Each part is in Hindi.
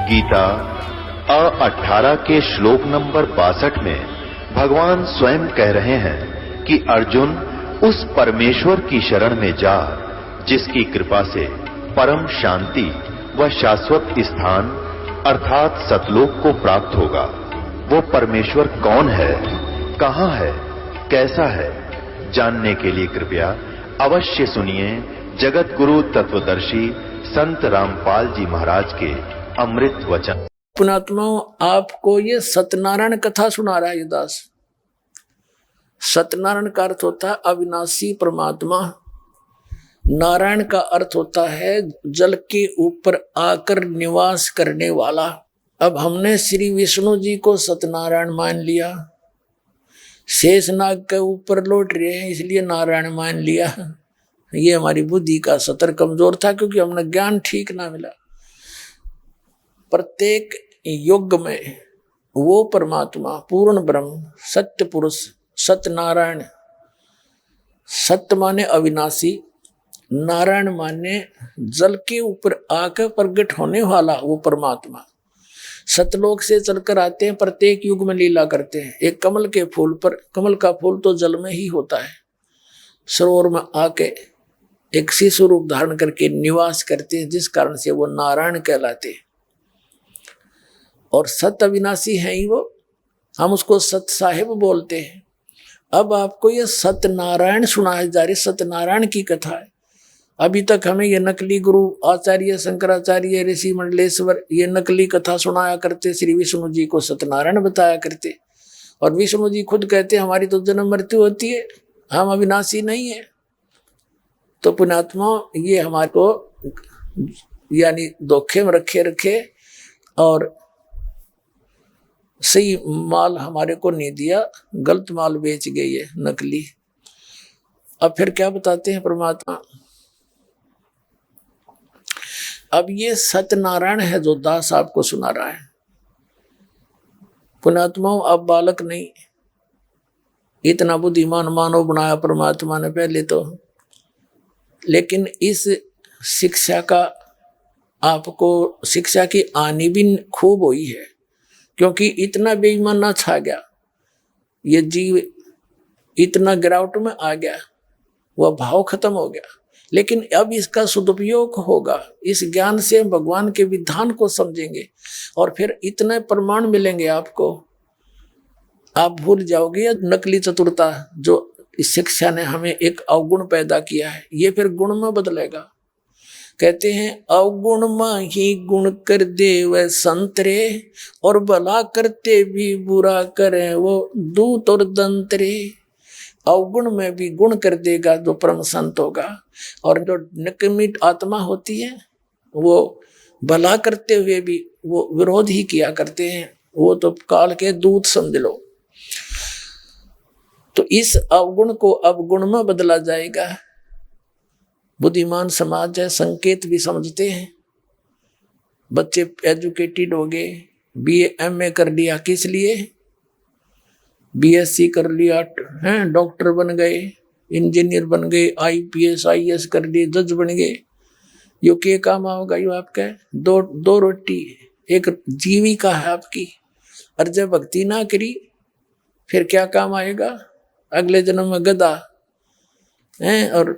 गीता 18 के श्लोक नंबर 62 में भगवान स्वयं कह रहे हैं कि अर्जुन उस परमेश्वर की शरण में जा जिसकी कृपा से परम शांति व शाश्वत स्थान अर्थात सतलोक को प्राप्त होगा। वो परमेश्वर कौन है, कहां है, कैसा है, जानने के लिए कृपया अवश्य सुनिए जगत गुरु तत्वदर्शी संत रामपाल जी महाराज के अमृत वचन। पुणात्माओं, आपको ये सत्यनारायण कथा सुना रहा है दास। सत्यनारायण का अर्थ होता है अविनाशी परमात्मा। नारायण का अर्थ होता है जल के ऊपर आकर निवास करने वाला। अब हमने श्री विष्णु जी को सत्यनारायण मान लिया, शेषनाग के ऊपर लौट रहे हैं इसलिए नारायण मान लिया। ये हमारी बुद्धि का सतर कमजोर था क्योंकि हमने ज्ञान ठीक ना मिला। प्रत्येक युग में वो परमात्मा पूर्ण ब्रह्म सत्य पुरुष सत्यनारायण, सत्य माने अविनाशी, नारायण माने जल के ऊपर आकर प्रकट होने वाला वो परमात्मा। सतलोक से चलकर आते हैं, प्रत्येक युग में लीला करते हैं। एक कमल के फूल पर, कमल का फूल तो जल में ही होता है, सरोवर में आके एक शिशु रूप धारण करके निवास करते हैं, जिस कारण से वो नारायण कहलाते हैं। और सत्य अविनाशी है ही वो, हम उसको सत्य साहिब बोलते हैं। अब आपको ये सत्यनारायण सुनाई जा रही, सत्यनारायण की कथा है। अभी तक हमें ये नकली गुरु आचार्य शंकराचार्य ऋषि मंडलेश्वर ये नकली कथा सुनाया करते, श्री विष्णु जी को सत्यनारायण बताया करते। और विष्णु जी खुद कहते हमारी तो जन्म मृत्यु होती है, हम अविनाशी नहीं है। तो पुण्यात्मा, ये हमारे को यानी धोखे में रखे और सही माल हमारे को नहीं दिया, गलत माल बेच गई है, नकली। अब फिर क्या बताते हैं परमात्मा। अब ये सत्यनारायण है जो दास आपको सुना रहा है। पुण्यात्माओं, अब बालक नहीं, इतना बुद्धिमान मानव बनाया परमात्मा ने पहले तो। लेकिन इस शिक्षा का आपको शिक्षा की आनी भी खूब हुई है, क्योंकि इतना बेईमान ना छा गया, ये जीव इतना गिरावट में आ गया, वह भाव खत्म हो गया। लेकिन अब इसका सदुपयोग होगा, इस ज्ञान से भगवान के विधान को समझेंगे और फिर इतने प्रमाण मिलेंगे आपको, आप भूल जाओगे नकली चतुरता जो इस शिक्षा ने हमें एक अवगुण पैदा किया है, ये फिर गुण में बदलेगा। कहते हैं अवगुण में ही गुण कर दे वह संतरे, और भला करते भी बुरा करे वो दूत और दंतरे। अवगुण में भी गुण कर देगा जो परम संत होगा, और जो निकम्मी आत्मा होती है वो भला करते हुए भी वो विरोध ही किया करते हैं, वो तो काल के दूत समझ लो। तो इस अवगुण को अवगुण में बदला जाएगा। बुद्धिमान समाज है, संकेत भी समझते हैं। बच्चे एजुकेटेड हो गए, BA MA कर लिया, किस लिए? BSc कर लिया हैं, डॉक्टर बन गए, इंजीनियर बन गए, IPS IAS कर लिए, जज बन गए। यो क्या काम आओगा? यो आपका दो रोटी एक जीविका है आपकी। और जब भक्ति ना करी फिर क्या काम आएगा? अगले जन्म में गधा हैं। और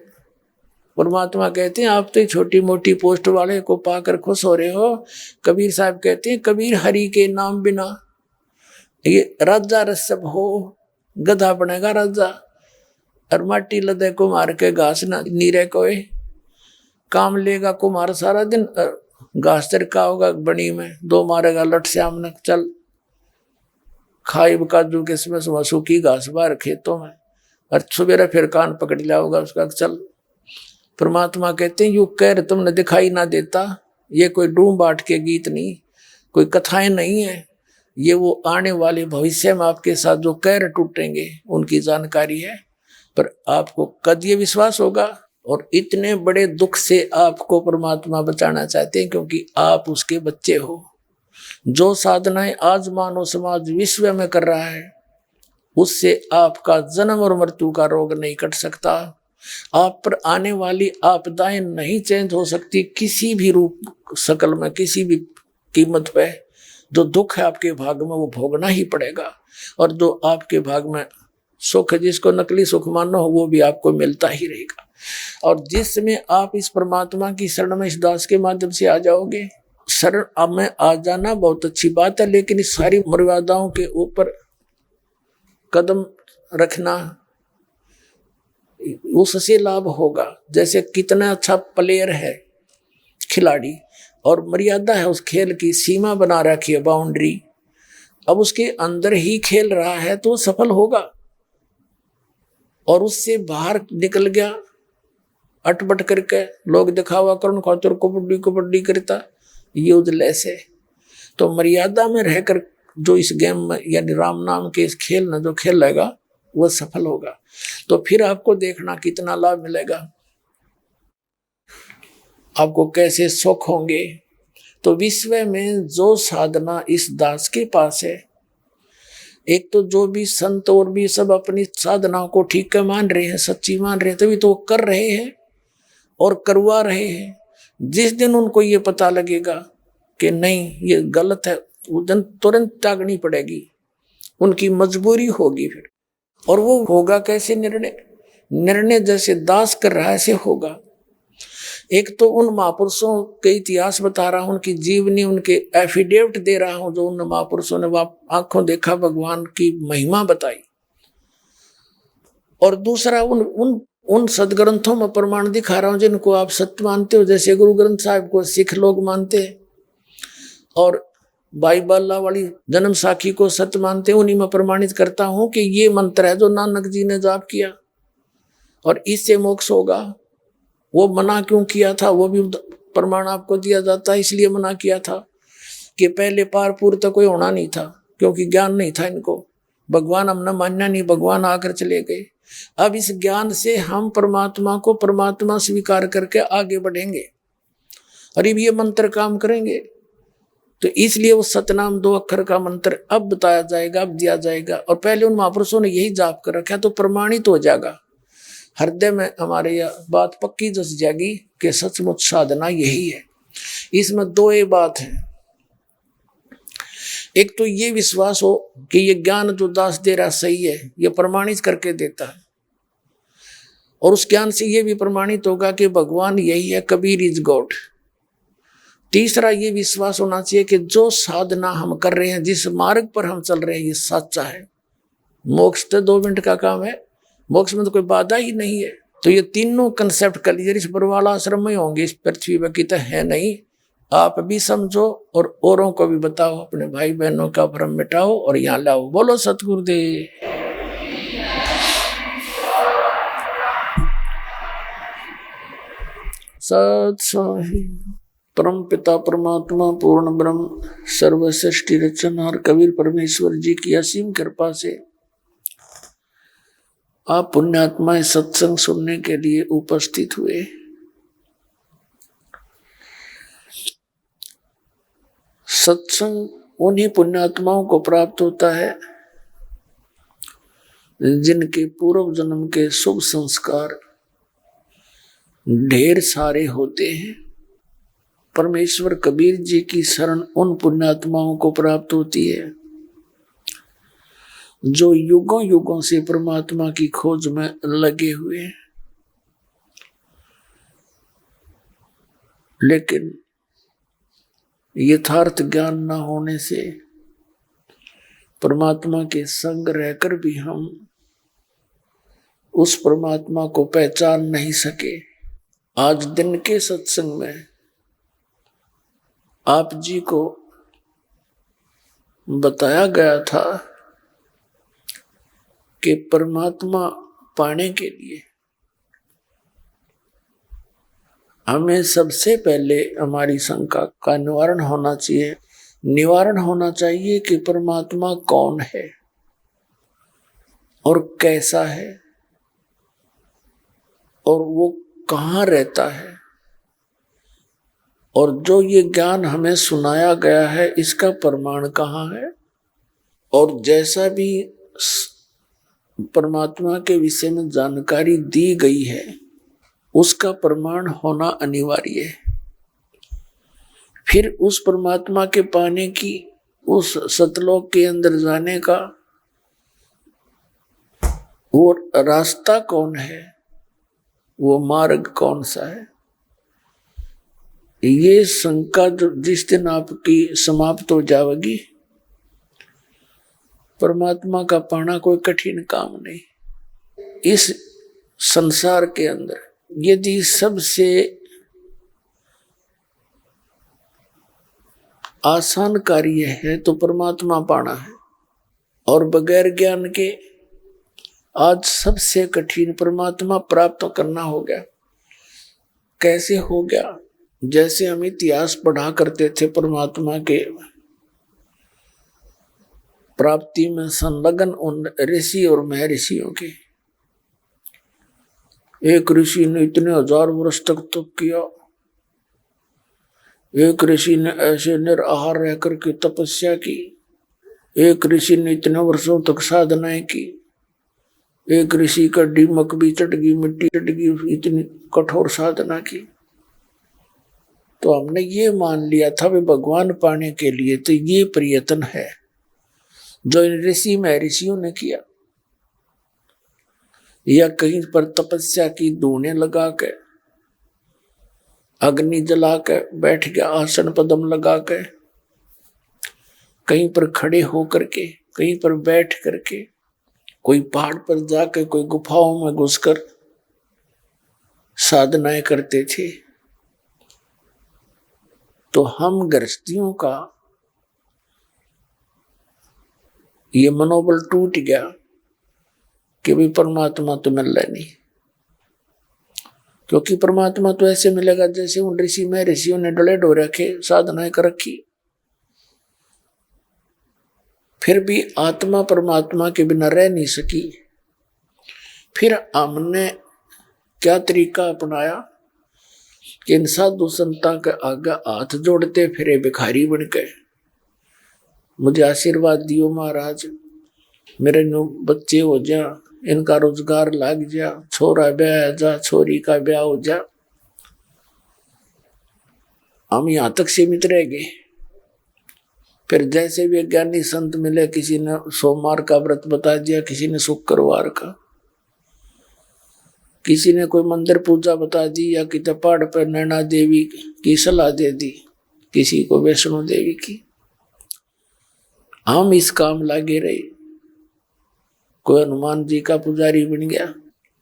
परमात्मा कहते हैं आप तो छोटी मोटी पोस्ट वाले को पाकर खुश हो रहे हो। कबीर साहब कहते हैं कबीर हरि के नाम बिना ये राजा रसब हो, गधा बनेगा राजा। और माटी लदे कुमार के घास ना नीरे कोई काम लेगा कुमार सारा दिन, घास तिरका होगा बनी में, दो मारेगा लट श्याम ने, चल खाई काजू किसमें सूखी घास बाहर खेतों में, और सुबेरा फिर कान पकड़ लिया होगा उसका, चल। परमात्मा कहते हैं यू कह तुमने दिखाई ना देता। ये कोई डूम बाट के गीत नहीं, कोई कथाएं नहीं है, ये वो आने वाले भविष्य में आपके साथ जो कहर टूटेंगे उनकी जानकारी है। पर आपको कद ये विश्वास होगा, और इतने बड़े दुख से आपको परमात्मा बचाना चाहते हैं क्योंकि आप उसके बच्चे हो। जो साधनाएं आज मानव समाज विश्व में कर रहा है उससे आपका जन्म और मृत्यु का रोग नहीं कट सकता। आप पर आने वाली आपदाएं नहीं चेंज हो सकती किसी भी रूप शकल में, किसी भी कीमत पे जो दुख है आपके भाग में वो भोगना ही पड़ेगा, और जो आपके भाग में सुख है, जिसको नकली सुख मानो हो, वो भी आपको मिलता ही रहेगा। और जिसमें आप इस परमात्मा की शरण में इस दास के माध्यम से आ जाओगे, शरण अब में आ जाना बहुत अच्छी बात है, लेकिन इस सारी मर्यादाओं के ऊपर कदम रखना, उससे लाभ होगा। जैसे कितना अच्छा प्लेयर है खिलाड़ी, और मर्यादा है उस खेल की, सीमा बना रखी है, बाउंड्री, अब उसके अंदर ही खेल रहा है तो सफल होगा। और उससे बाहर निकल गया अटपट करके, लोग दिखावा करण खातिर कबड्डी कबड्डी करता, यूजलेस है। तो मर्यादा में रहकर जो इस गेम में यानी राम नाम के इस खेल में जो खेलेगा वो सफल होगा। तो फिर आपको देखना कितना लाभ मिलेगा, आपको कैसे सुख होंगे। तो विश्व में जो साधना इस दास के पास है, एक तो जो भी संत और भी सब अपनी साधनाओं को ठीक मान रहे हैं, सच्ची मान रहे हैं, तभी तो वो कर रहे हैं और करवा रहे हैं। जिस दिन उनको ये पता लगेगा कि नहीं ये गलत है, उस दिन तुरंत त्यागनी पड़ेगी, उनकी मजबूरी होगी फिर। और वो होगा कैसे निर्णय जैसे दास कर रहा है ऐसे होगा। एक तो उन महापुरुषों के इतिहास बता रहा हूं, उनकी जीवनी, उनके एफिडेविट दे रहा हूं, जो उन महापुरुषों ने आंखों देखा भगवान की महिमा बताई। और दूसरा उन सदग्रंथों में प्रमाण दिखा रहा हूं जिनको आप सत्य मानते हो, जैसे गुरु ग्रंथ साहिब को सिख लोग मानते हैं और बाईबाला वाली जन्म साखी को सत्य मानते हैं। उन्हीं में प्रमाणित करता हूं कि ये मंत्र है जो नानक जी ने जाप किया और इससे मोक्ष होगा। वो मना क्यों किया था वो भी प्रमाण आपको दिया जाता है। इसलिए मना किया था कि पहले पार पूर तो कोई होना नहीं था, क्योंकि ज्ञान नहीं था इनको, भगवान हमने मानना नहीं, भगवान आकर चले गए। अब इस ज्ञान से हम परमात्मा को परमात्मा स्वीकार करके आगे बढ़ेंगे और ये मंत्र काम करेंगे। तो इसलिए वो सतनाम 2 अक्षर का मंत्र अब बताया जाएगा, अब दिया जाएगा। और पहले उन महापुरुषों ने यही जाप कर रखा, तो प्रमाणित हो जाएगा हृदय में हमारे, यह बात पक्की जस जाएगी कि सचमुच साधना यही है। इसमें 2 बात है। एक तो ये विश्वास हो कि ये ज्ञान जो दास दे रहा सही है, ये प्रमाणित करके देता है, और उस ज्ञान से ये भी प्रमाणित होगा कि भगवान यही है, कबीर इज गॉड। तीसरा ये विश्वास होना चाहिए कि जो साधना हम कर रहे हैं, जिस मार्ग पर हम चल रहे हैं, ये सच्चा है। मोक्ष तो 2 मिनट का काम है, मोक्ष में तो कोई बाधा ही नहीं है। तो ये तीनों कंसेप्ट क्लियर इस बरवाला आश्रम में होंगे, इस पृथ्वी पर की तो है नहीं। आप भी समझो और औरों को भी बताओ, अपने भाई बहनों का भ्रम मिटाओ और यहाँ लाओ। बोलो सतगुरुदेव। सत साहिब परम पिता परमात्मा पूर्ण ब्रह्म सर्व सृष्टि रचनहार कबीर परमेश्वर जी की असीम कृपा से आप पुण्यात्माएं सत्संग सुनने के लिए उपस्थित हुए। सत्संग उन्हीं पुण्यात्माओं को प्राप्त होता है जिनके पूर्व जन्म के शुभ संस्कार ढेर सारे होते हैं। परमेश्वर कबीर जी की शरण उन पुण्यात्माओं को प्राप्त होती है जो युगों युगों से परमात्मा की खोज में लगे हुए हैं, लेकिन यथार्थ ज्ञान न होने से परमात्मा के संग रहकर भी हम उस परमात्मा को पहचान नहीं सके। आज दिन के सत्संग में आप जी को बताया गया था कि परमात्मा पाने के लिए हमें सबसे पहले हमारी शंका का निवारण होना चाहिए। निवारण होना चाहिए कि परमात्मा कौन है और कैसा है और वो कहाँ रहता है, और जो ये ज्ञान हमें सुनाया गया है इसका प्रमाण कहाँ है। और जैसा भी परमात्मा के विषय में जानकारी दी गई है उसका प्रमाण होना अनिवार्य है। फिर उस परमात्मा के पाने की, उस सतलोक के अंदर जाने का वो रास्ता कौन है, वो मार्ग कौन सा है? ये शंका जिस दिन आपकी समाप्त हो जाएगी, परमात्मा का पाना कोई कठिन काम नहीं। इस संसार के अंदर यदि सबसे आसान कार्य है तो परमात्मा पाना है, और बगैर ज्ञान के आज सबसे कठिन परमात्मा प्राप्त करना हो गया। कैसे हो गया? जैसे हम इतिहास पढ़ा करते थे परमात्मा के प्राप्ति में संलग्न उन ऋषि और महर्षियों के। एक ऋषि ने इतने 1000 वर्ष तक तप किया, एक ऋषि ने ऐसे निराहार रह करके तपस्या की, एक ऋषि ने इतने वर्षों तक साधनाएं की, एक ऋषि का दीमक भी चढ़ गई, मिट्टी चढ़ गई, इतनी कठोर साधना की। तो हमने ये मान लिया था वे भगवान पाने के लिए तो ये प्रयत्न है जो इन ऋषि महर्षियों ने किया, या कहीं पर तपस्या की, धूने लगा के, अग्नि जला के बैठ गया, आसन पद्म लगा के, कहीं पर खड़े होकर के, कहीं पर बैठ करके, कोई पहाड़ पर जाकर, कोई गुफाओं में घुसकर साधनाएं करते थे। तो हम गृहस्थियों का ये मनोबल टूट गया कि भी परमात्मा तो मिल रहा नहीं, क्योंकि परमात्मा तो ऐसे मिलेगा जैसे उन ऋषि में ऋषियों ने डले डो रखे, साधनाएं कर रखी। फिर भी आत्मा परमात्मा के बिना रह नहीं सकी। फिर हमने क्या तरीका अपनाया कि इन साधु संता के आगे हाथ जोड़ते फिरे भिखारी बन के, मुझे आशीर्वाद दियो महाराज, मेरे नो बच्चे हो जा, इनका रोजगार लग जा, छोरा ब्याह जा, छोरी का ब्याह हो जा। हम यहां तक सीमित रह गए। फिर जैसे भी ज्ञानी संत मिले, किसी ने सोमवार का व्रत बता दिया, किसी ने शुक्रवार का, किसी ने कोई मंदिर पूजा बता दी, या किसी पहाड़ पर नैना देवी की सलाह दे दी, किसी को वैष्णो देवी की। हम इस काम लगे रहे। कोई हनुमान जी का पुजारी बन गया।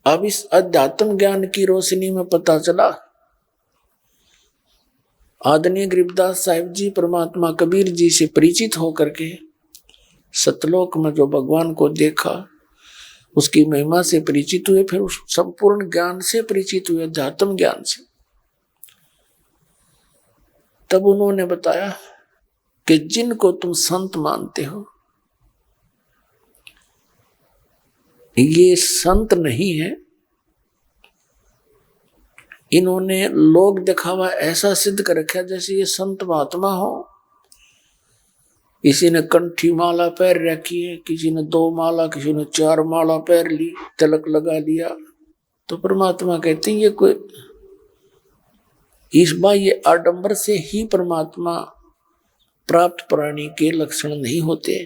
अब इस अध्यात्म ज्ञान की रोशनी में पता चला, आदरणीय गरीबदास साहिब जी परमात्मा कबीर जी से परिचित होकर के सतलोक में जो भगवान को देखा, उसकी महिमा से परिचित हुए, फिर उस संपूर्ण ज्ञान से परिचित हुए, अध्यात्म ज्ञान से। तब उन्होंने बताया कि जिनको तुम संत मानते हो, ये संत नहीं है। इन्होंने लोग दिखावा ऐसा सिद्ध कर रखा जैसे ये संत महात्मा हो। किसी ने कंठी माला पैर रखी है, किसी ने 2 माला, किसी ने 4 माला पैर ली, तिलक लगा लिया। तो परमात्मा कहते हैं ये कोई इस बार ये आडंबर से ही परमात्मा प्राप्त प्राणी के लक्षण नहीं होते।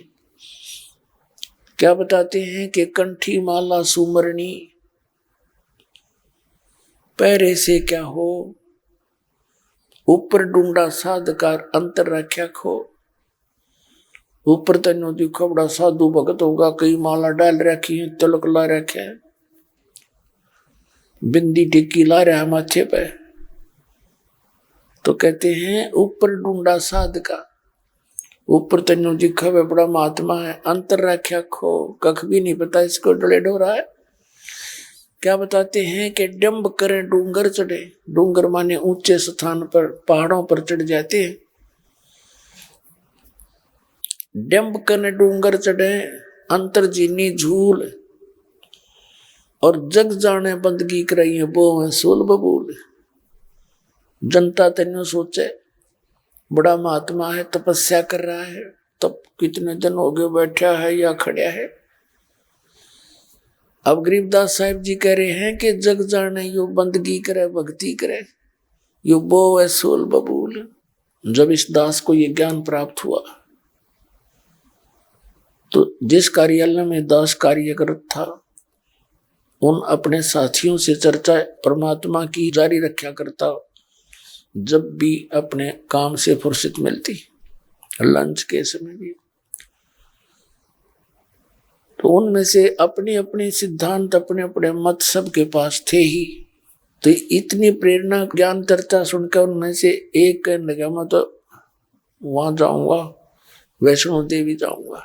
क्या बताते हैं कि कंठी माला सुमरणी पैरे से क्या हो, ऊपर डूंडा साधकार अंतर रख्या खो। ऊपर तनो देखो बड़ा साधु भगत होगा, कई माला डाल रखी है, तिलक ला रखे है, बिंदी टिक्की ला रहा है माथे पे। तो कहते हैं ऊपर डूंडा साधका, ऊपर तनु दिखा वे बड़ा महात्मा है, अंतर रख्या खो, कख भी नहीं पता इसको डले डो रहा है। क्या बताते हैं कि डंब करें डूंगर चढ़े। डूंगर माने ऊंचे स्थान पर, पहाड़ों पर चढ़ जाते हैं। डंब करें डूंगर चढ़े, अंतर जीनी झूल, और जग जाने बंदगी कराइए वो है सोल बबूल। जनता तन्यू सोचे बड़ा महात्मा है, तपस्या कर रहा है, तब कितने दिन हो गए बैठा है या खड़ा है। अब गरीबदास साहिब जी कह रहे हैं कि जग जाने यो बंदगी करे, भक्ति करे, यो बो है सोल बबूल। जब इस दास को ये ज्ञान प्राप्त हुआ तो जिस कार्यालय में दास कार्यरत था उन अपने साथियों से चर्चा परमात्मा की जारी रखा करता, जब भी अपने काम से फुर्सत मिलती, लंच के समय भी। तो उनमें से अपने अपने सिद्धांत, अपने अपने मत सबके पास थे ही। तो इतनी प्रेरणा ज्ञान चर्चा सुनकर उनमें से एक कहने लगा, मैं तो वहां जाऊंगा, वैष्णो देवी जाऊंगा।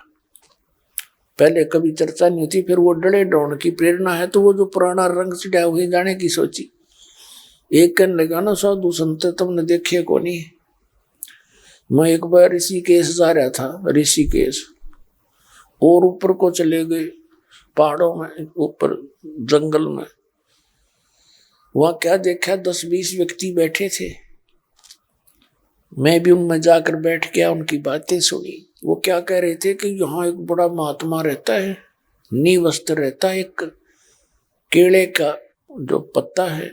पहले कभी चर्चा नहीं होती, फिर वो डरे डौन की प्रेरणा है तो वो जो पुराना रंग चढ़ा हुए जाने की सोची। एक कहने लगा, ना साधु संत तुमने देखे को नहीं, मैं एक बार ऋषिकेश जा रहा था, ऋषिकेश और ऊपर को चले गए पहाड़ों में, ऊपर जंगल में। वहां क्या देखा, 10-20 व्यक्ति बैठे थे। मैं भी उनमें जाकर बैठ गया, उनकी बातें सुनी। वो क्या कह रहे थे कि यहाँ एक बड़ा महात्मा रहता है, निवस्त्र रहता है, एक केले का जो पत्ता है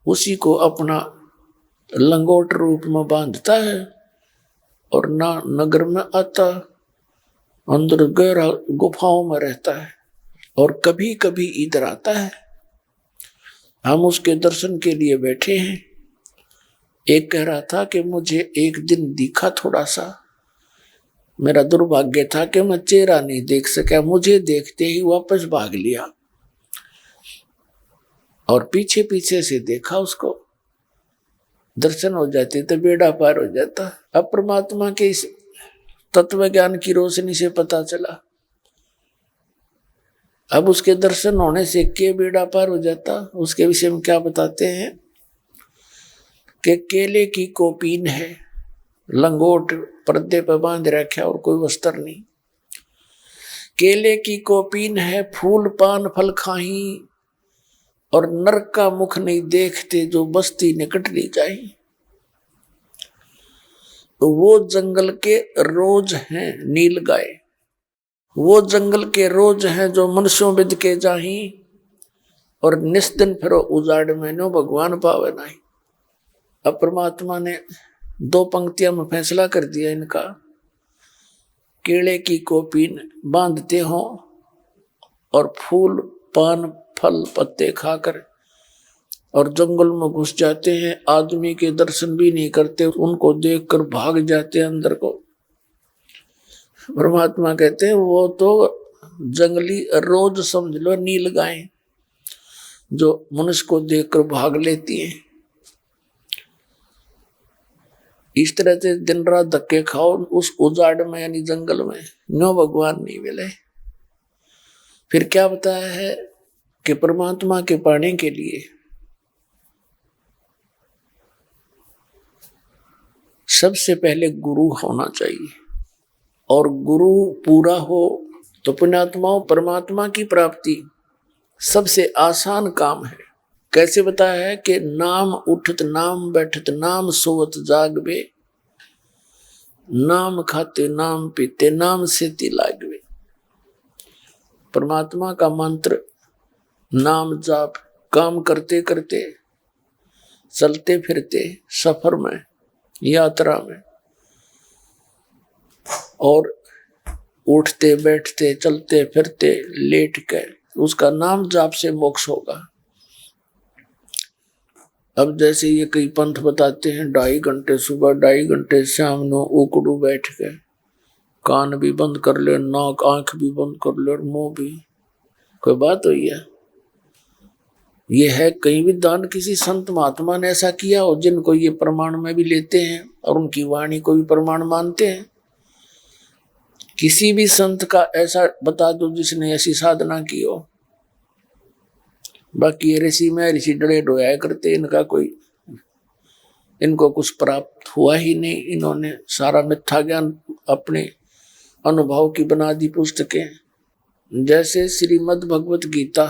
उसी को अपना लंगोट रूप में बांधता है और ना नगर में आता, अंदर गहरा गुफाओं में रहता है और कभी कभी इधर आता है। हम उसके दर्शन के लिए बैठे हैं। एक कह रहा था कि मुझे एक दिन दिखा थोड़ा सा, मेरा दुर्भाग्य था कि मैं चेहरा नहीं देख सका, मुझे देखते ही वापस भाग लिया और पीछे पीछे से देखा उसको। दर्शन हो जाते तो बेड़ा पार हो जाता। अब परमात्मा के इस तत्व ज्ञान की रोशनी से पता चला, अब उसके दर्शन होने से के बेड़ा पार हो जाता। उसके विषय में क्या बताते हैं कि केले की कोपीन है, लंगोट पर्दे पर बांध रखा और कोई वस्त्र नहीं। केले की कोपीन है, फूल पान फल खाही और नरक का मुख नहीं देखते, जो बस्ती निकट ली जाए। तो वो जंगल के रोज हैं नील गाय, वो जंगल के रोज हैं जो मनुष्यों विद के जाही और निस्दिन फिरो उजाड़ में नो भगवान पावे नहीं। अब परमात्मा ने 2 पंक्तियों में फैसला कर दिया इनका। केले की कोपीन बांधते हो और फूल पान फल पत्ते खाकर और जंगल में घुस जाते हैं, आदमी के दर्शन भी नहीं करते, उनको देखकर भाग जाते हैं अंदर को। परमात्मा कहते हैं वो तो जंगली रोज समझ लो नील गाय जो मनुष्य को देखकर भाग लेती हैं। इस तरह से दिन रात धक्के खाओ उस उजाड़ में यानी जंगल में, नो भगवान नहीं मिले। फिर क्या बताया है कि परमात्मा के पाने के लिए सबसे पहले गुरु होना चाहिए, और गुरु पूरा हो तो पुण्यात्माओं परमात्मा की प्राप्ति सबसे आसान काम है। कैसे बताया है कि नाम उठत नाम बैठत नाम सोवत जागवे, नाम खाते नाम पीते नाम सेती लागवे। परमात्मा का मंत्र नाम जाप काम करते करते, चलते फिरते, सफर में, यात्रा में, और उठते बैठते चलते फिरते लेट के, उसका नाम जाप से मोक्ष होगा। अब जैसे ये कई पंथ बताते हैं 2.5 घंटे सुबह 2.5 घंटे शाम नो उकड़ू बैठ के, कान भी बंद कर ले, नाक आंख भी बंद कर ले और मुंह भी, कोई बात हुई है? ये है कहीं भी दान किसी संत महात्मा ने ऐसा किया हो जिनको ये प्रमाण में भी लेते हैं और उनकी वाणी को भी प्रमाण मानते हैं? किसी भी संत का ऐसा बता दो जिसने ऐसी साधना की हो। बाकी ये ऋषि में ऋषि डरे डोया करते, इनको कुछ प्राप्त हुआ ही नहीं। इन्होंने सारा मिथ्या ज्ञान अपने अनुभव की बना दी पुस्तकें। जैसे श्रीमद् भगवत गीता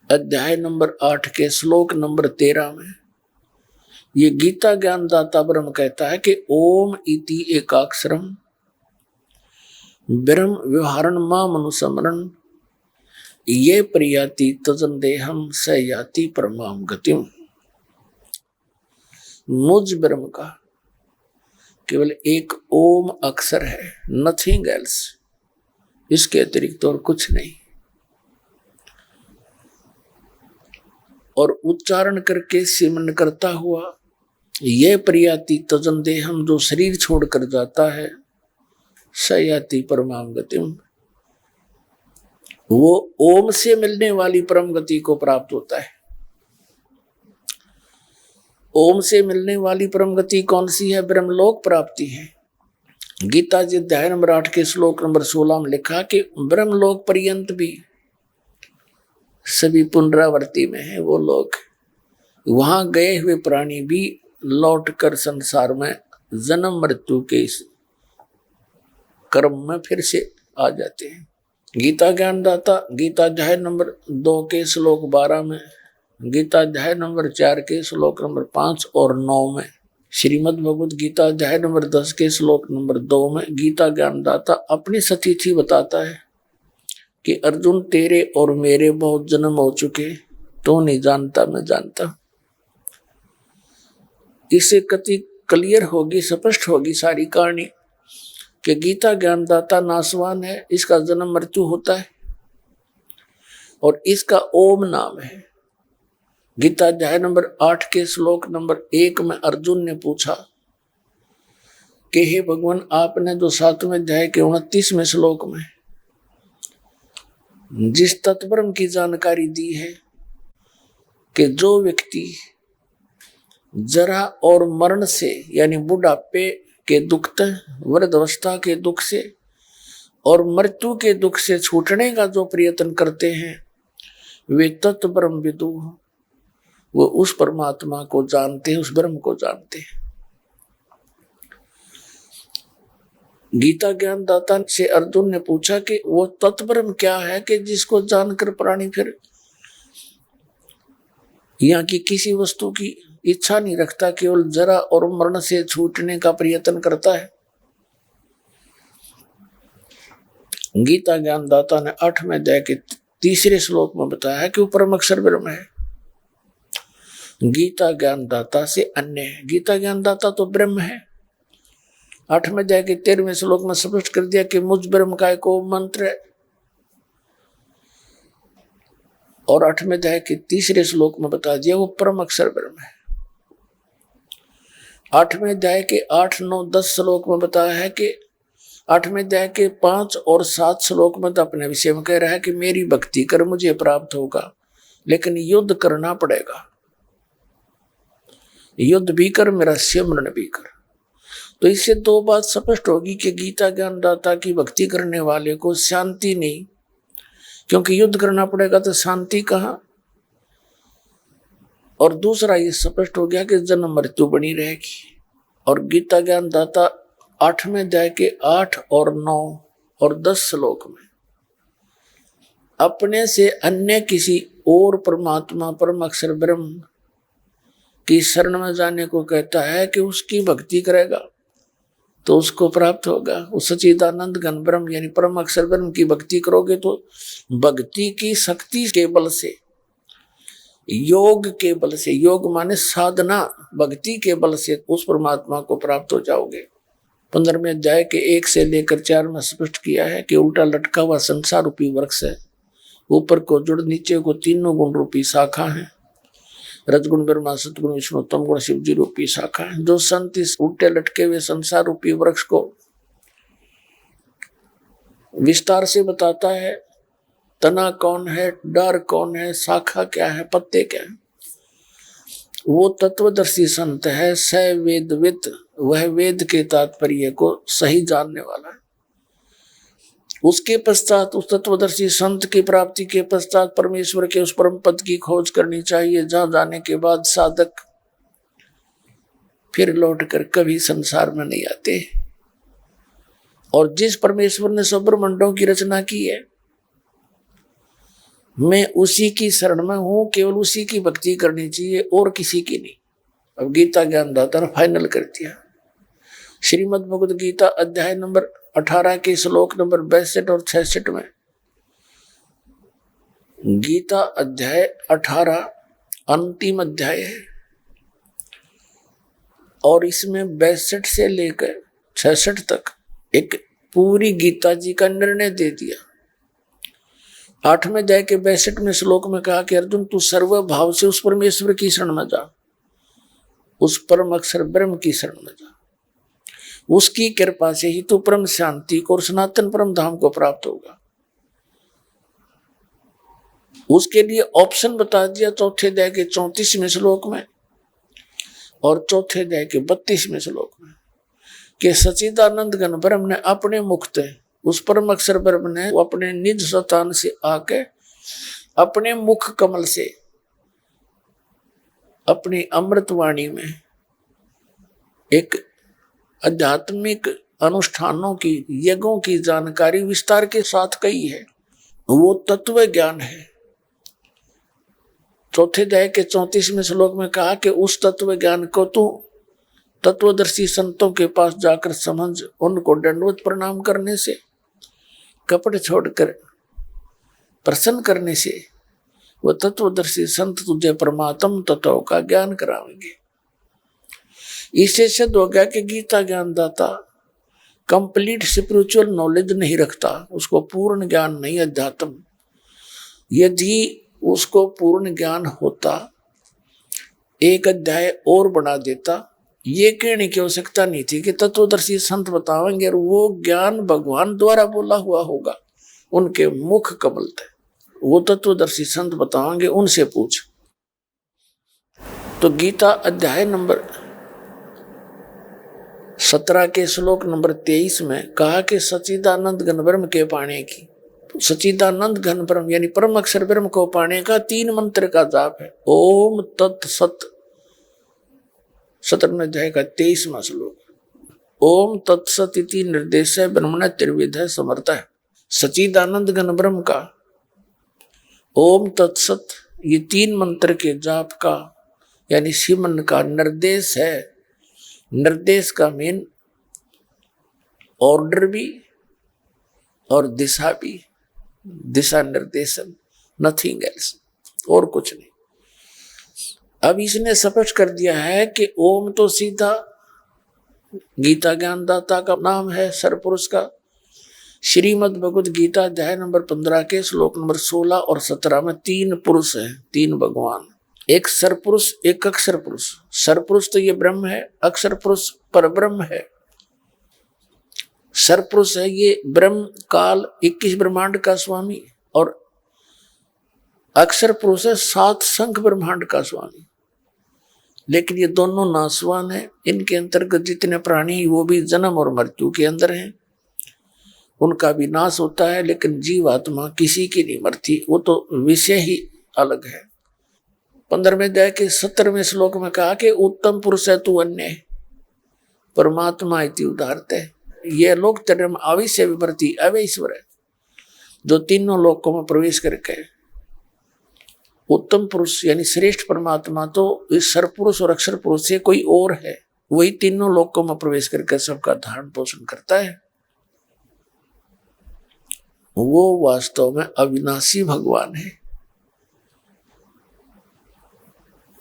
अध्याय नंबर 8 के श्लोक नंबर 13 में ये गीता ज्ञानदाता ब्रह्म कहता है कि ओम इति एकाक्षरम ब्रह्म व्यवहारण मामनुसमरण ये प्रयाति तजन देहम स याति परमाम गतिम। मुझ ब्रह्म का केवल एक ओम अक्षर है, नथिंग एल्स, इसके अतिरिक्त और कुछ नहीं। और उच्चारण करके सिमरन करता हुआ यह प्रियाति तजन देहम, जो शरीर छोड़कर जाता है, सयाति परमाम गतिम, वो ओम से मिलने वाली परम गति को प्राप्त होता है। ओम से मिलने वाली परम गति कौन सी है? ब्रह्मलोक प्राप्ति है। गीता जी अध्याय नंबर 8 के श्लोक नंबर 16 में लिखा कि ब्रह्मलोक पर्यंत भी सभी पुनरावृत्ति में है वो लोग, वहां गए हुए प्राणी भी लौटकर संसार में जन्म मृत्यु के इस कर्म में फिर से आ जाते हैं। गीता ज्ञानदाता गीता अध्याय नंबर 2 के श्लोक 12 में, गीता अध्याय नंबर 4 के श्लोक नंबर 5 और 9 में, श्रीमद् भगवद गीता अध्याय नंबर 10 के श्लोक नंबर 2 में गीता ज्ञानदाता अपनी सतीथि बताता है कि अर्जुन तेरे और मेरे बहुत जन्म हो चुके, तो नहीं जानता मैं जानता। इससे कति क्लियर होगी, स्पष्ट होगी सारी कहानी कि गीता ज्ञानदाता नासवान है, इसका जन्म मृत्यु होता है और इसका ओम नाम है। गीता अध्याय नंबर 8 के श्लोक नंबर 1 में अर्जुन ने पूछा कि हे भगवान, आपने जो 7वें अध्याय के 29वें श्लोक में जिस तत्ब्रह्म की जानकारी दी है कि जो व्यक्ति जरा और मरण से यानी बुढ़ापे के दुख, वृद्धावस्था के दुख से और मृत्यु के दुख से छूटने का जो प्रयत्न करते हैं, वे तत्ब्रह्म विदु, वो उस परमात्मा को जानते हैं, उस ब्रह्म को जानते हैं। गीता ज्ञानदाता से अर्जुन ने पूछा कि वो तत्ब्रह्म क्या है कि जिसको जानकर प्राणी फिर यहाँ की किसी वस्तु की इच्छा नहीं रखता, केवल जरा और मरण से छूटने का प्रयत्न करता है। गीता ज्ञानदाता ने 8वें अध्याय के 3 श्लोक में बताया है कि वो परम अक्षर ब्रह्म है, गीता ज्ञानदाता से अन्य है। गीता ज्ञानदाता तो ब्रह्म है। 8वें अध्याय के 13वें श्लोक में स्पष्ट कर दिया कि मुझ ब्रह्म का एक ओम मंत्र है। और 8वें अध्याय के 3 श्लोक में बता दिया वो परम अक्षर ब्रह्म है। 8वें अध्याय के 8, 9, 10 श्लोक में बताया है कि 8वें अध्याय के 5 और 7 श्लोक में तो अपने विषय में कह रहा है कि मेरी भक्ति कर मुझे प्राप्त होगा, लेकिन युद्ध करना पड़ेगा, युद्ध भी कर, मेरा सिमरन भी कर। तो इससे 2 बात स्पष्ट होगी कि गीता ज्ञानदाता की भक्ति करने वाले को शांति नहीं, क्योंकि युद्ध करना पड़ेगा तो शांति कहाँ। और दूसरा ये स्पष्ट हो गया कि जन्म मृत्यु बनी रहेगी। और गीता ज्ञानदाता 8वें अध्याय के 8 और 9 और 10 श्लोक में अपने से अन्य किसी और परमात्मा परम अक्षर ब्रह्म की शरण में जाने को कहता है कि उसकी भक्ति करेगा तो उसको प्राप्त होगा। उस सच्चिदानंद घन ब्रह्म यानी परम अक्षर ब्रह्म की भक्ति करोगे तो भक्ति की शक्ति के बल से, योग के बल से, योग माने साधना, भक्ति के बल से उस परमात्मा को प्राप्त हो जाओगे। 15वें अध्याय के 1 से लेकर 4 में स्पष्ट किया है कि उल्टा लटका हुआ संसार रूपी वृक्ष है, ऊपर को जुड़, नीचे को तीनों गुण रूपी शाखा है, रजगुण ब्रह्मा, सतगुण विष्णु, तम गुण शिव जी रूपी शाखा है। जो संत इस उल्टे लटके हुए संसार रूपी वृक्ष को विस्तार से बताता है, तना कौन है, डार कौन है, शाखा क्या है, पत्ते क्या है, वो तत्वदर्शी संत है। स वेदविद, वह वेद के तात्पर्य को सही जानने वाला है। उसके पश्चात, उस तत्वदर्शी संत की प्राप्ति के पश्चात परमेश्वर के उस परम पद की खोज करनी चाहिए, जहां जाने के बाद साधक फिर लौटकर कभी संसार में नहीं आते। और जिस परमेश्वर ने सब ब्रह्मांडों की रचना की है, मैं उसी की शरण में हूं, केवल उसी की भक्ति करनी चाहिए और किसी की नहीं। अब गीता ज्ञानदाता ने फाइनल कर दिया। श्रीमद् भगवद गीता अध्याय नंबर 18 के श्लोक नंबर 62 और 66 में, गीता अध्याय 18 अंतिम अध्याय है। और इसमें 62 से लेकर 66 तक एक पूरी गीता जी का निर्णय दे दिया। 8वें अध्याय के 62वें श्लोक में कहा कि अर्जुन तू सर्व भाव से उस परमेश्वर की शरण में जा, उस परम अक्षर ब्रह्म की शरण में जा, उसकी कृपा से ही तू परम शांति को और सनातन परम धाम को प्राप्त होगा। उसके लिए ऑप्शन बता दिया चौथे अध्याय के 34वें श्लोक में और चौथे अध्याय के 32वें श्लोक में कि सच्चिदानंद घन ब्रह्म ने अपने मुख से, उस परम अक्षर ब्रह्म ने वो अपने निज स्थान से आके अपने मुख कमल से अपनी अमृत वाणी में एक आध्यात्मिक अनुष्ठानों की, यज्ञों की जानकारी विस्तार के साथ कही है। वो तत्व ज्ञान है। चौथे अध्याय के 34वें श्लोक में कहा कि उस तत्व ज्ञान को तू तत्वदर्शी संतों के पास जाकर समझ, उनको दंडवत प्रणाम करने से, कपट छोड़कर प्रसन्न करने से वो तत्वदर्शी संत तुझे परमात्म तत्व का ज्ञान करावेंगे। इससे सिद्ध हो गया कि गीता ज्ञानदाता कंप्लीट स्पिरिचुअल नॉलेज नहीं रखता, उसको पूर्ण ज्ञान नहीं अध्यात्म। यदि उसको पूर्ण ज्ञान होता, एक अध्याय और बढ़ा देता, ये कहने की आवश्यकता नहीं थी कि तत्वदर्शी संत बतावेंगे, और वो ज्ञान भगवान द्वारा बोला हुआ होगा, उनके मुख कमल थे, वो तत्वदर्शी संत बतावेंगे, उनसे पूछ। तो गीता अध्याय नंबर 17 के श्लोक नंबर 23 में कहा कि सच्चिदानंद घन ब्रह्म के पाने की, सच्चिदानंद घन ब्रह्म यानी परम अक्षर ब्रह्म को पाने का 3 मंत्र का जाप है। ओम तत्सत, 17वें अध्याय का 23वां श्लोक। ओम तत्सत इति निर्देश है ब्रह्मण त्रिविध समर्थ है। सच्चिदानंद घन ब्रह्म का ओम तत्सत ये 3 मंत्र के जाप का यानी सिमरन का निर्देश है। निर्देश का मेन ऑर्डर भी और दिशा भी, दिशा निर्देशन, नथिंग एल्स, और कुछ नहीं। अब इसने स्पष्ट कर दिया है कि ओम तो सीधा गीता ज्ञानदाता का नाम है, सरपुरुष का। श्रीमद् भगवद गीता अध्याय नंबर 15 के श्लोक नंबर 16 और 17 में 3 पुरुष हैं, 3 भगवान, एक सरपुरुष एक अक्षर पुरुष। सरपुरुष तो ये ब्रह्म है, अक्षर पुरुष पर ब्रह्म है। सरपुरुष है ये ब्रह्म काल 21 ब्रह्मांड का स्वामी, और अक्षर पुरुष है 7 संख्य ब्रह्मांड का स्वामी। लेकिन ये दोनों नासवान है, इनके अंतर्गत जितने प्राणी वो भी जन्म और मृत्यु के अंदर हैं, उनका भी नाश होता है। लेकिन जीव आत्मा किसी की नहीं मरती, वो तो विषय ही अलग है। 15वें अध्याय के 17वें श्लोक में कहा कि उत्तम पुरुष है तू अन्य परमात्मा इति उदारते। ये लोग तेरे में आविष्य विवर्ती अवैश्वर है, जो तीनों लोकों में प्रवेश करके उत्तम पुरुष यानी श्रेष्ठ परमात्मा तो इस सरपुरुष और अक्षर पुरुष से कोई और है, वही तीनों लोकों में प्रवेश करके सबका धारण पोषण करता है। वो वास्तव में अविनाशी भगवान है।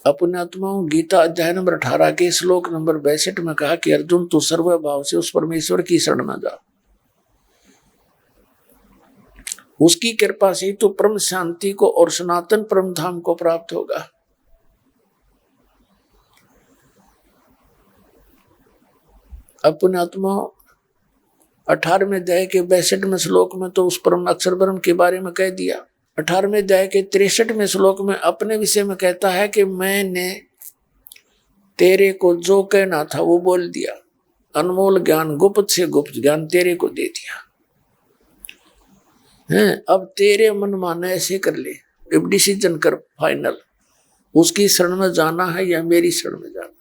अपने आत्माओं गीता अध्याय नंबर 18 के श्लोक नंबर 62 में कहा कि अर्जुन तू सर्वभाव से उस परमेश्वर की शरण में जा, उसकी कृपा से तू परम शांति को और सनातन परम धाम को प्राप्त होगा। अपने आत्माओं 18वें अध्याय के 62वें श्लोक में तो उस परम अक्षर ब्रह्म के बारे में कह दिया। 18वें अध्याय के 63वें श्लोक में अपने विषय में कहता है कि मैंने तेरे को जो कहना था वो बोल दिया, अनमोल ज्ञान गुप्त से गुप्त ज्ञान तेरे को दे दिया है। अब तेरे मन माने ऐसे कर ले, अब डिसीजन कर फाइनल, उसकी शरण में जाना है या मेरी शरण में जाना।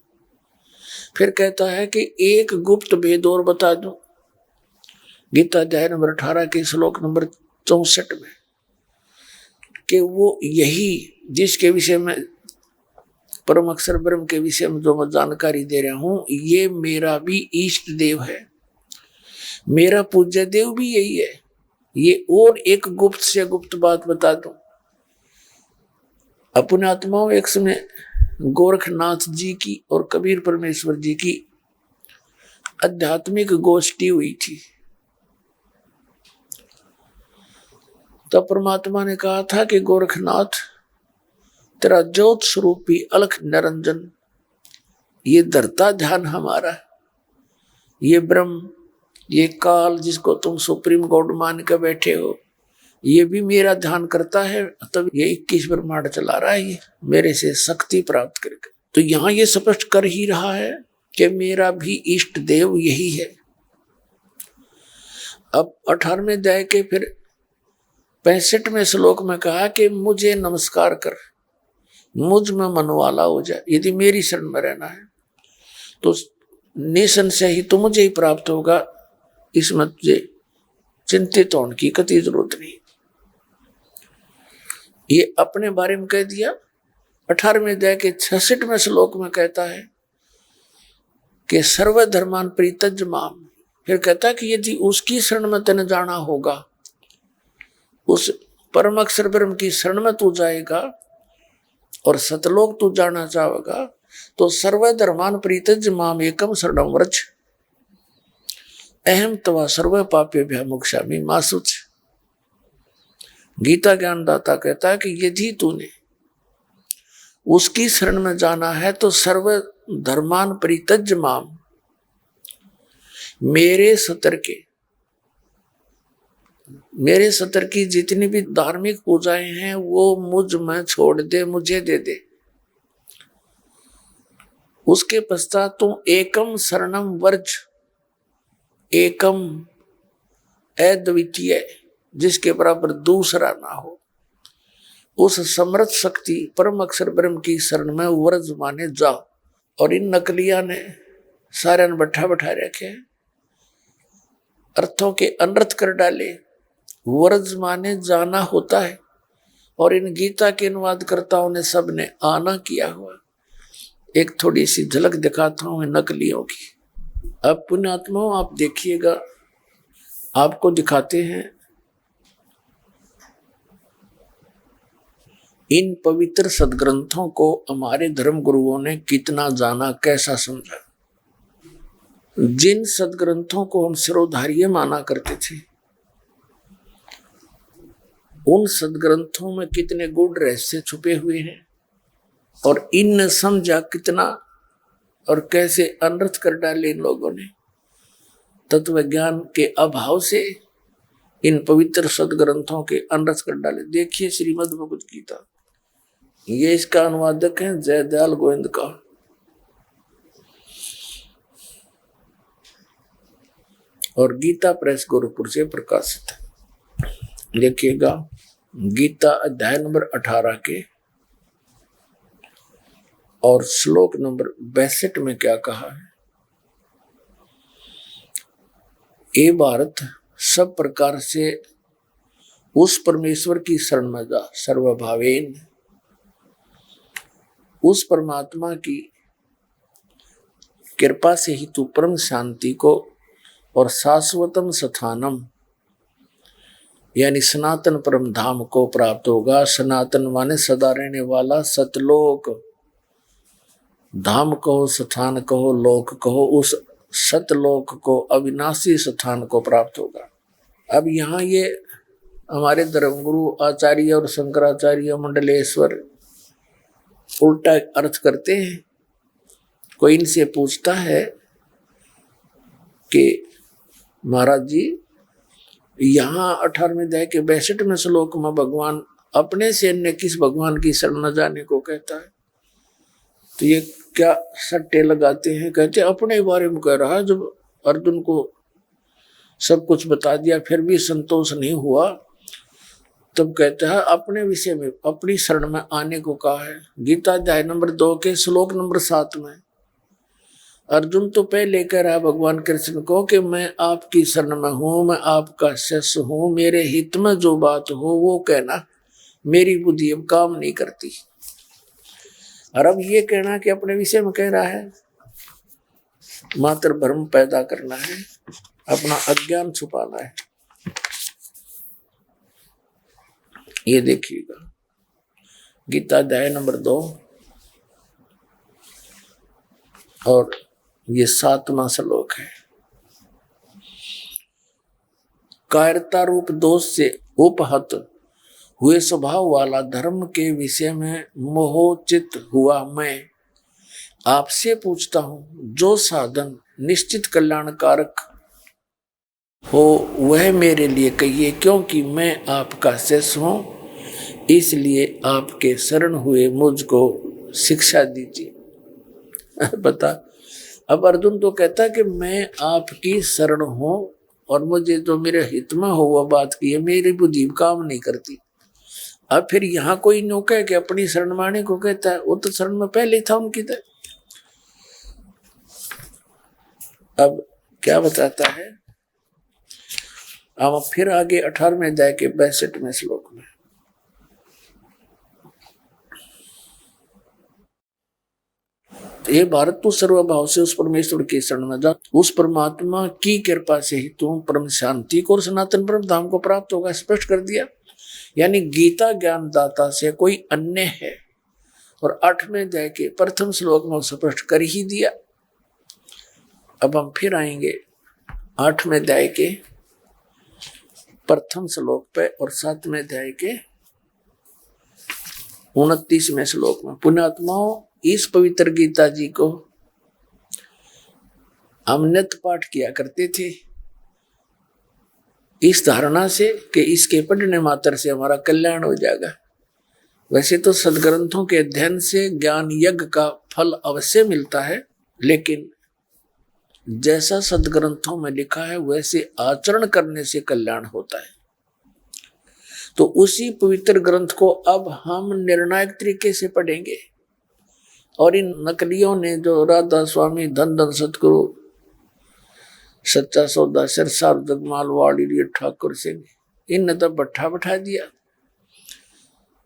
फिर कहता है कि एक गुप्त भेद और बता दूं, गीता अध्याय नंबर 18 के श्लोक नंबर 64 में, कि वो यही जिसके विषय में परम अक्षर ब्रह्म के विषय में जो मैं जानकारी दे रहा हूं, ये मेरा भी इष्ट देव है, मेरा पूज्य देव भी यही है। ये और एक गुप्त से गुप्त बात बता दूं, अपने आत्माओं एक समय गोरखनाथ जी की और कबीर परमेश्वर जी की आध्यात्मिक गोष्ठी हुई थी। तब परमात्मा ने कहा था कि गोरखनाथ, तेरा ज्योत स्वरूपी अलख निरंजन ये धरता ध्यान हमारा, ये ब्रह्म, ये काल जिसको तुम सुप्रीम गॉड मान के बैठे हो, ये भी मेरा ध्यान करता है। तब ये 21 ब्रह्मांड चला रहा है, ये मेरे से शक्ति प्राप्त करके। तो यहां ये स्पष्ट कर ही रहा है कि मेरा भी इष्ट देव यही है। अब 18वें अध्याय के फिर 65वें श्लोक में कहा कि मुझे नमस्कार कर, मुझ में मनवाला हो जाए। यदि मेरी शरण में रहना है तो निसंशय ही तो मुझे ही प्राप्त होगा, इसमें तुझे चिंतित होने की कतई जरूरत नहीं। ये अपने बारे में कह दिया। 18वें अध्याय के 66वें श्लोक में कहता है कि सर्वधर्मान परित्यज माम। फिर कहता है कि यदि उसकी शरण में तेने जाना होगा, उस परम अक्षर ब्रह्म की शरण में तू जाएगा और सतलोक तू जाना चाहेगा, तो सर्वधर्मान परित्यज माम एकम शरणं व्रज अहम तवा सर्व पापेभ्यः मोक्षामि मा शुच। गीता ज्ञानदाता कहता है कि यदि तूने उसकी शरण में जाना है तो सर्व धर्मान परित्यज माम, मेरे सतर की जितनी भी धार्मिक पूजाएं हैं वो मुझ में छोड़ दे, मुझे दे दे। उसके पश्चात तू एकम शरणम वर्ज, एकम अद्वितीय, जिसके बराबर दूसरा ना हो, उस समर्थ शक्ति परम अक्षर ब्रह्म की शरण में वर्ज माने जा। और इन नकलिया ने सारे बैठा रखे, अर्थों के अनर्थ कर डाले। वर्ज माने जाना होता है, और इन गीता के अनुवादकर्ताओं ने सबने आना किया हुआ। एक थोड़ी सी झलक दिखाता हूं नकलियों की। अब पुण्यात्माओं आप देखिएगा, आपको दिखाते हैं इन पवित्र सदग्रंथों को हमारे धर्म गुरुओं ने कितना जाना, कैसा समझा। जिन सदग्रंथों को हम सिरोधार्य माना करते थे, उन सदग्रंथों में कितने गूढ़ रहस्य छुपे हुए हैं, और इन समझा कितना और कैसे अनर्थ कर डाले इन लोगों ने। तत्व ज्ञान के अभाव से इन पवित्र सदग्रंथों के अनर्थ कर डाले। देखिए श्रीमद् भगवद गीता, ये इसका अनुवादक है जयदयाल गोविंद का। और गीता प्रेस गोरखपुर से प्रकाशित है। देखिएगा गीता अध्याय नंबर 18 के और श्लोक नंबर 62 में क्या कहा है। ए भारत, सब प्रकार से उस परमेश्वर की शरण में जा, सर्वभावेन। उस परमात्मा की कृपा से ही तू परम शांति को और शाश्वतम स्थानम यानी सनातन परम धाम को प्राप्त होगा। सनातन माने सदा रहने वाला, सतलोक, धाम कहो, स्थान कहो, लोक कहो, उस सतलोक को, अविनाशी स्थान को प्राप्त होगा। अब यहाँ ये हमारे धर्मगुरु आचार्य और शंकराचार्य मंडलेश्वर उल्टा अर्थ करते हैं। कोई इनसे पूछता है कि महाराज जी, यहाँ 18वें अध्याय के 62वें श्लोक में भगवान अपने से अन्य किस भगवान की शरण न जाने को कहता है, तो ये क्या सट्टे लगाते हैं। कहते अपने बारे में कह रहा है। जब अर्जुन को सब कुछ बता दिया फिर भी संतोष नहीं हुआ, तब कहता है अपने विषय में, अपनी शरण में आने को कहा है। गीता अध्याय नंबर 2 के श्लोक नंबर 7 में अर्जुन तो पहले कह रहा है भगवान कृष्ण को कि मैं आपकी शरण में हूं, मैं आपका शिष्य हूं, मेरे हित में जो बात हो वो कहना, मेरी बुद्धि अब काम नहीं करती। और अब ये कहना कि अपने विषय में कह रहा है, मात्र भ्रम पैदा करना है, अपना अज्ञान छुपाना है। ये देखिएगा गीता अध्याय नंबर 2 और ये 7वां श्लोक है। कायरता रूप दोष से उपहत हुए स्वभाव वाला धर्म के विषय में मोहोचित हुआ मैं आपसे पूछता हूं, जो साधन निश्चित कल्याणकारक हो वह मेरे लिए कहिए, क्योंकि मैं आपका शिष्य हूं, इसलिए आपके शरण हुए मुझको शिक्षा दीजिए। बता, अब अर्जुन तो कहता है कि मैं आपकी शरण हूं और मुझे जो मेरे हित में हो वह बात की है, मेरी बुद्धि काम नहीं करती। अब फिर यहाँ कोई नो कह के अपनी शरण माने को कहता है, वो तो शरण में पहले ही था उनकी तरह। अब क्या बताता है, अब फिर आगे 18वें अध्याय के 62वें श्लोक में, हे भारत तू सर्वभाव से उस परमेश्वर की शरण में जा, उस परमात्मा की कृपा से ही तुम परम शांति को और सनातन परम धाम को प्राप्त होगा। स्पष्ट कर दिया, यानी गीता ज्ञानदाता से कोई अन्य है, और 8वें अध्याय के प्रथम श्लोक में स्पष्ट कर ही दिया। अब हम फिर आएंगे 8वें अध्याय के प्रथम श्लोक पे और 7वें अध्याय के 29वें श्लोक में। पुण्यात्माओं, इस पवित्र गीता जी को हम नित्य पाठ किया करते थे, इस धारणा से कि इसके पढ़ने मात्र से हमारा कल्याण हो जाएगा। वैसे तो सदग्रंथों के अध्ययन से ज्ञान यज्ञ का फल अवश्य मिलता है, लेकिन जैसा सदग्रंथों में लिखा है वैसे आचरण करने से कल्याण होता है। तो उसी पवित्र ग्रंथ को अब हम निर्णायक तरीके से पढ़ेंगे, और इन नकलियों ने जो राधा स्वामी, धन धन सतगुरु, सच्चा सौदा, सिरसार जगमाल वाड़ी ठाकुर सिंह, इनने तो भट्ठा बैठा दिया।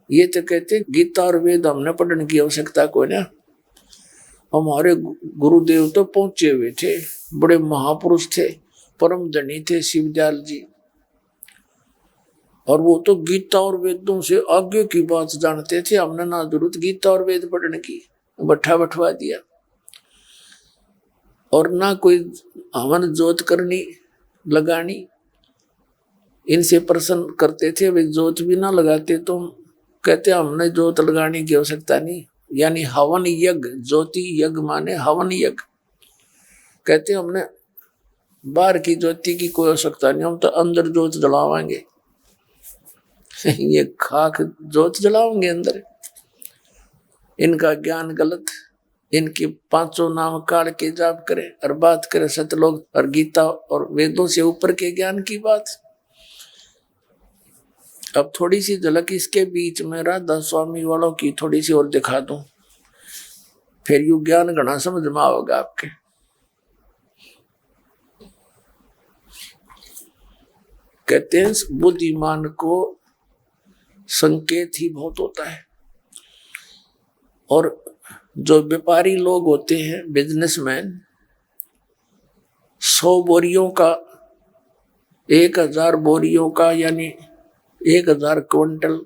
ये तो कहते गीता और वेद हमने पढ़ने की आवश्यकता कोई ना, हमारे गुरुदेव तो पहुंचे हुए थे, बड़े महापुरुष थे, परम धनी थे शिवदयाल जी, और वो तो गीता और वेदों से आगे की बात जानते थे। हमने ना जरूरत गीता और वेद पढ़ने की, भट्ठा बैठवा दिया। और ना कोई हवन जोत करनी लगानी, इनसे प्रसन्न करते थे। वे जोत भी ना लगाते तो कहते हमने जोत लगाने की आवश्यकता नहीं, यानी हवन यज्ञ, ज्योति यज्ञ माने हवन यज्ञ। कहते हमने बाहर की ज्योति की कोई आवश्यकता नहीं, हम तो अंदर जोत जलावाएंगे। ये खाक जोत जलाओगे अंदर। इनका ज्ञान गलत, इनके 5 नाम काल के जाप करें और बात करें सतलोक और गीता और वेदों से ऊपर के ज्ञान की बात। अब थोड़ी सी झलक इसके बीच में राधा स्वामी वालों की थोड़ी सी और दिखा दूं, फिर यू ज्ञान घना समझ में आओगे आपके। कहते हैं बुद्धिमान को संकेत ही बहुत होता है, और जो व्यापारी लोग होते हैं, बिजनेसमैन, 100 बोरियों का, 1000 बोरियों का, यानी 1000 क्विंटल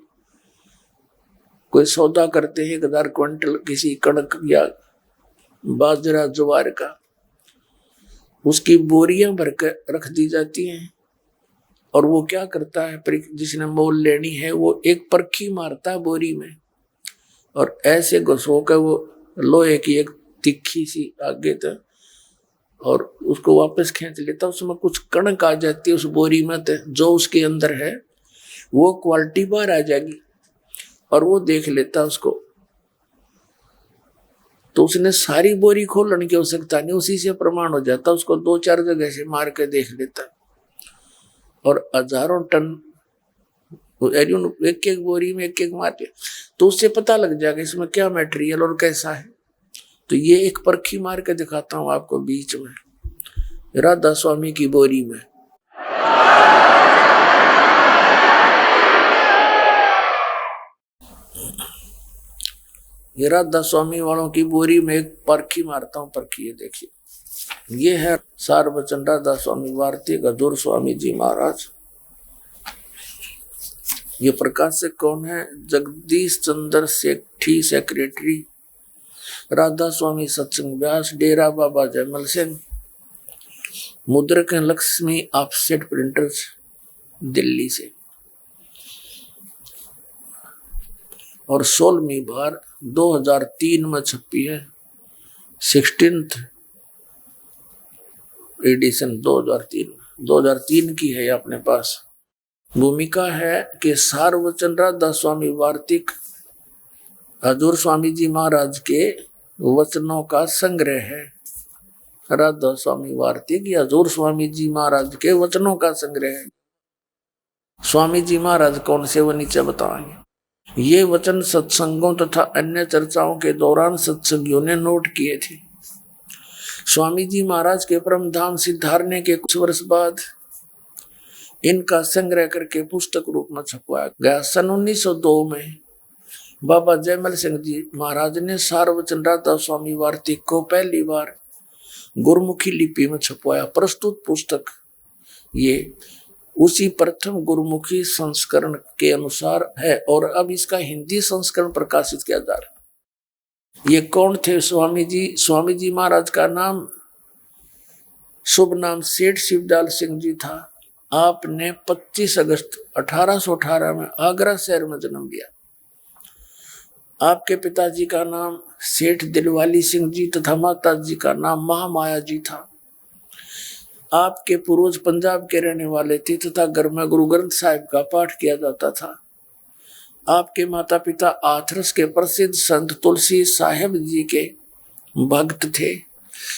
कोई सौदा करते हैं, 1000 क्विंटल किसी कणक या बाजरा ज्वार का, उसकी बोरियां भरकर रख दी जाती हैं। और वो क्या करता है, जिसने मोल लेनी है वो एक परखी मारता है बोरी में, और ऐसे घुसो कर वो लोहे की एक तिखी सी आगे तक, और उसको वापस खींच लेता। उसमें कुछ कणक आ जाती है उस बोरी में, जो उसके अंदर है वो क्वालिटी बाहर आ जाएगी, और वो देख लेता उसको। तो उसने सारी बोरी खोलने की आवश्यकता नहीं, उसी से प्रमाण हो जाता। उसको 2-4 जगह से मार के देख लेता, और हजारों टन एक बोरी में एक मार के, तो उससे पता लग जाएगा इसमें क्या मटेरियल और कैसा है। तो ये एक परखी मार के दिखाता हूं आपको बीच में, राधा स्वामी की बोरी में। ये राधा स्वामी वालों की बोरी में एक परखी मारता हूं, परखी ये देखिए, ये है सार वचन राधा स्वामी भारती गदूर स्वामी जी महाराज। ये प्रकाशक कौन है? जगदीश चंद्र सेठी, सेक्रेटरी राधा स्वामी सत्संग व्यास, डेरा बाबा जयमल सिंह, मुद्रक लक्ष्मी ऑफसेट प्रिंटर्स दिल्ली से। और 16वीं बार 2003 में छपी है, 16th एडिशन 2003 की है अपने पास। भूमिका है कि सारवचन राधा स्वामी वार्तिक हजूर स्वामी जी महाराज के वचनों का संग्रह है। राधा स्वामी वार्तिक या हजूर स्वामी जी महाराज के वचनों का संग्रह है। स्वामी जी महाराज कौन से, वो नीचे बताएंगे। ये वचन सत्संगों तथा अन्य चर्चाओं के दौरान सत्संगियों ने नोट किए थे। स्वामी जी महाराज के परम धाम सिद्धारने के कुछ वर्ष बाद इनका संग्रह करके पुस्तक रूप में छपवाया गया। सन 1902 में बाबा जयमल सिंह जी महाराज ने सारवचन राधा स्वामी वार्तिक को पहली बार गुरुमुखी लिपि में छपवाया। प्रस्तुत पुस्तक ये उसी प्रथम गुरुमुखी संस्करण के अनुसार है और अब इसका हिंदी संस्करण प्रकाशित किया जा रहा है। ये कौन थे स्वामी जी? स्वामी जी महाराज का नाम, शुभ नाम सेठ शिवदयाल सिंह जी था। आपने 25 अगस्त 1818 में आगरा शहर में जन्म लिया। आपके पिताजी का नाम सेठ दिलवाली सिंह जी तथा माता जी का नाम महामाया जी था। आपके पूर्वज पंजाब के रहने वाले थे तथा घर में गुरु ग्रंथ साहिब का पाठ किया जाता था। आपके माता पिता हाथरस के प्रसिद्ध संत तुलसी साहेब जी के भक्त थे।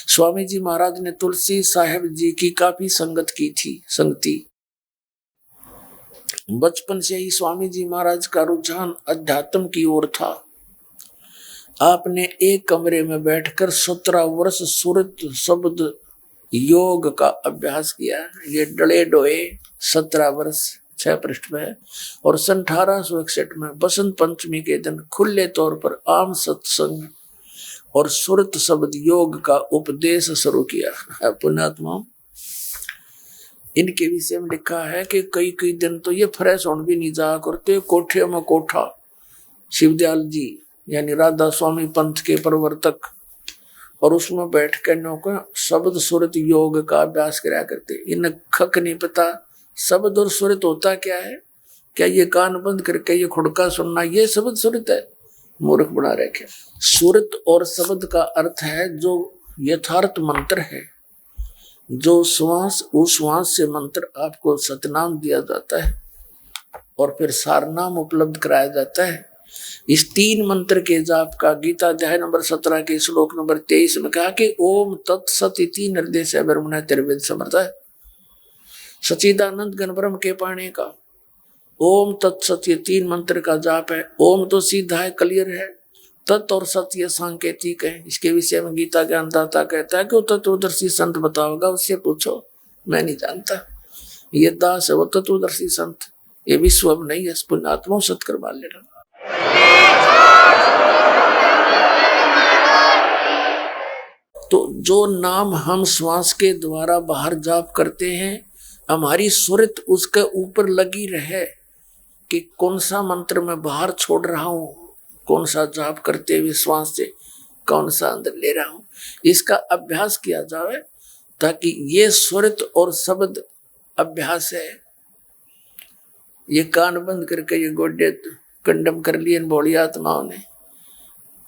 स्वामी जी महाराज ने तुलसी साहेब जी की काफी संगति। बचपन से ही स्वामी जी महाराज का रुझान अध्यात्म की ओर था। आपने एक कमरे में बैठकर 17 वर्ष सुरत शब्द योग का अभ्यास किया। ये डले डोए 17 वर्ष 6 पृष्ठ में है। और सन 1861 में बसंत पंचमी के दिन खुले तौर पर आम सत्संग और सुरत शब्द योग का उपदेश शुरू किया। पुण्यात्मा, इनके विषय में लिखा है कि कई दिन तो ये फ्रेश होने भी नहीं जा करते। कोठे में कोठा शिवदयाल जी यानी राधा स्वामी पंथ के प्रवर्तक, और उसमें बैठ कर नौका शब्द सुरत योग का अभ्यास कराया करते। इन खक नहीं पता शब्द और सुरत होता क्या है। क्या ये कान बंद करके ये खुड़का सुनना ये शब्द सुरत है? मूर्ख बना रखे। सुरत और शब्द का अर्थ है जो यथार्थ मंत्र है, जो श्वास उस श्वास से मंत्र आपको सतनाम दिया जाता है और फिर सारनाम उपलब्ध कराया जाता है। इस 3 मंत्र के जाप का गीता अध्याय नंबर 17 के श्लोक नंबर 23 में कहा कि ओम तत्सत इति निर्देश ब्रह्मण त्रिवेद समर्थ है। सच्चिदानंद घन ब्रह्म के पाने का ओम तत्सत ये 3 मंत्र का जाप है। ओम तो सीधा है, क्लियर है। तत् और सत्य ये सांकेतिक है। इसके विषय में गीता ज्ञानदाता कहता है कि वो तत्वदर्शी संत बताओगा, उससे पूछो, मैं नहीं जानता। ये दास है वो तत्वदर्शी संत, ये विश्व अब नहीं है। पुण्यात्मा सत्कर मान लेना। तो जो नाम हम श्वास के द्वारा बाहर जाप करते हैं, हमारी सुरत उसके ऊपर लगी रहे कि कौन सा मंत्र मैं बाहर छोड़ रहा हूं, कौन सा जाप करते हुए श्वास से कौन सा अंदर ले रहा हूं, इसका अभ्यास किया जाए ताकि ये सुरत और शब्द अभ्यास है। ये कान बंद करके ये गोड्डे कंडम कर लिए इन भोली आत्माओं ने,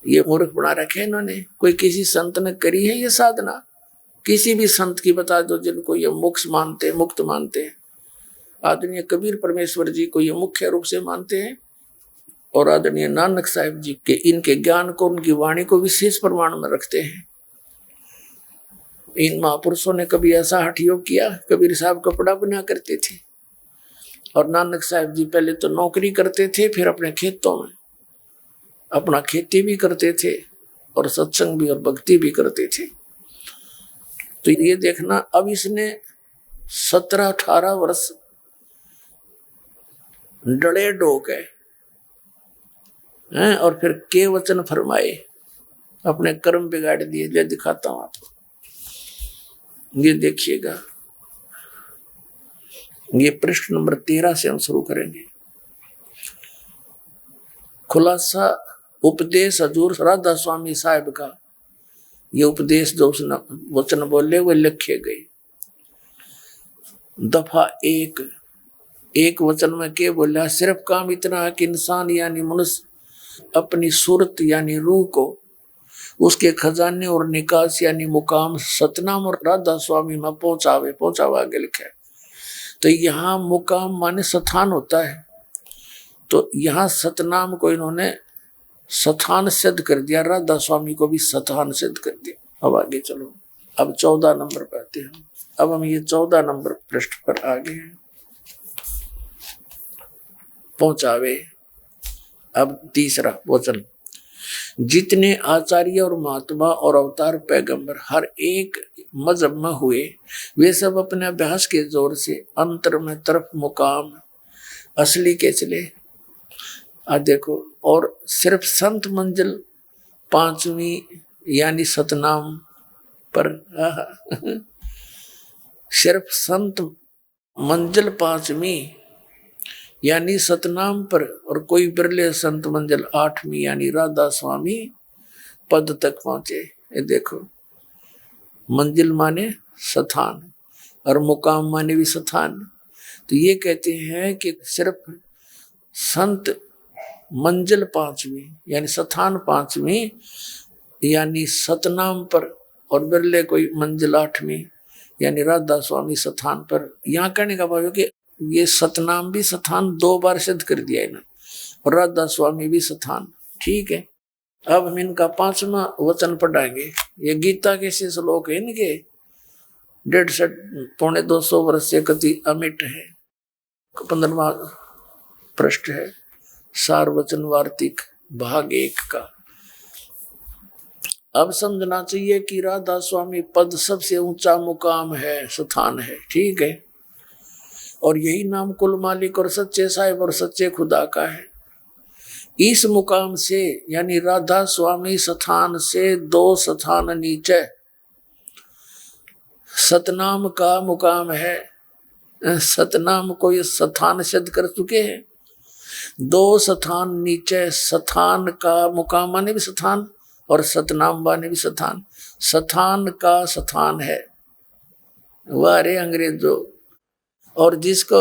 ये मूर्ख बना रखे इन्होंने। कोई किसी संत ने करी है ये साधना? किसी भी संत की बता दो जिनको ये मोक्ष मानते, मुक्त मानते हैं। आदरणीय कबीर परमेश्वर जी को ये मुख्य रूप से मानते हैं और आदरणीय नानक साहिब जी के इनके ज्ञान को, उनकी वाणी को विशेष प्रमाण में रखते हैं। इन महापुरुषों ने कभी ऐसा हठ योग किया। कबीर साहब कपड़ा बना करते थे और नानक साहिब जी पहले तो नौकरी करते थे, फिर अपने खेतों में अपना खेती भी करते थे और सत्संग भी और भक्ति भी करते थे। तो ये देखना, अब इसने 17-18 वर्ष डले डोक है और फिर के वचन फरमाए, अपने कर्म बिगाड़ दिए। ले दिखाता हूं आपको, ये देखिएगा। ये पृष्ठ नंबर 13 से हम शुरू करेंगे। खुलासा उपदेश हजूर राधा स्वामी साहब का, ये उपदेश जो उसने वचन बोले वो लिखे गए। दफा एक वचन में क्या बोला, सिर्फ काम इतना है कि इंसान यानी मनुष्य अपनी सूरत यानी रूह को उसके खजाने और निकास यानी मुकाम सतनाम और राधा स्वामी में पहुंचावा आगे लिखा है। तो यहाँ मुकाम माने स्थान होता है, तो यहाँ सतनाम को इन्होंने स्थान सिद्ध कर दिया, राधा स्वामी को भी स्थान सिद्ध कर दिया। अब आगे चलो, अब 14 नंबर पर आते हैं। अब हम ये 14 नंबर पृष्ठ पर आ गए हैं। पहुंचावे। अब तीसरा वचन, जितने आचार्य और महात्मा और अवतार पैगंबर हर एक मजहब में हुए, वे सब अपने अभ्यास के जोर से अंतर में तरफ मुकाम असली के चले। देखो, और सिर्फ संत मंजिल 5वीं यानी सतनाम पर सिर्फ संत मंजिल 5वीं यानी सतनाम पर, और कोई बिरले संत मंजिल 8वीं यानी राधा स्वामी पद तक पहुंचे। ये देखो, मंजिल माने स्थान और मुकाम माने भी स्थान। तो ये कहते हैं कि सिर्फ संत मंजिल 5वीं यानी स्थान 5वीं यानी सतनाम पर, और बिरले कोई मंजिल 8वीं यानी राधा स्वामी स्थान पर। यहाँ कहने का भाव है कि ये सतनाम भी स्थान 2 बार सिद्ध कर दिया इन्होंने, और राधा स्वामी भी स्थान। ठीक है, अब हम इनका 5वां वचन पढ़ाएंगे। ये गीता के से श्लोक है, इनके 150 पौने 200 वर्ष से कति अमिट है। 15वां पृष्ठ है, सारवचन वार्तिक भाग 1 का। अब समझना चाहिए कि राधा स्वामी पद सबसे ऊंचा मुकाम है, स्थान है। ठीक है, और यही नाम कुल मालिक और सच्चे साहिब और सच्चे खुदा का है। इस मुकाम से यानी राधा स्वामी स्थान से 2 स्थान नीचे सतनाम का मुकाम है। सतनाम को ये स्थान सिद्ध कर चुके हैं। 2 स्थान नीचे स्थान का मुकाम माने भी स्थान, और सतनाम माने भी स्थान। स्थान का स्थान है, वारे अंग्रेजों। और जिसको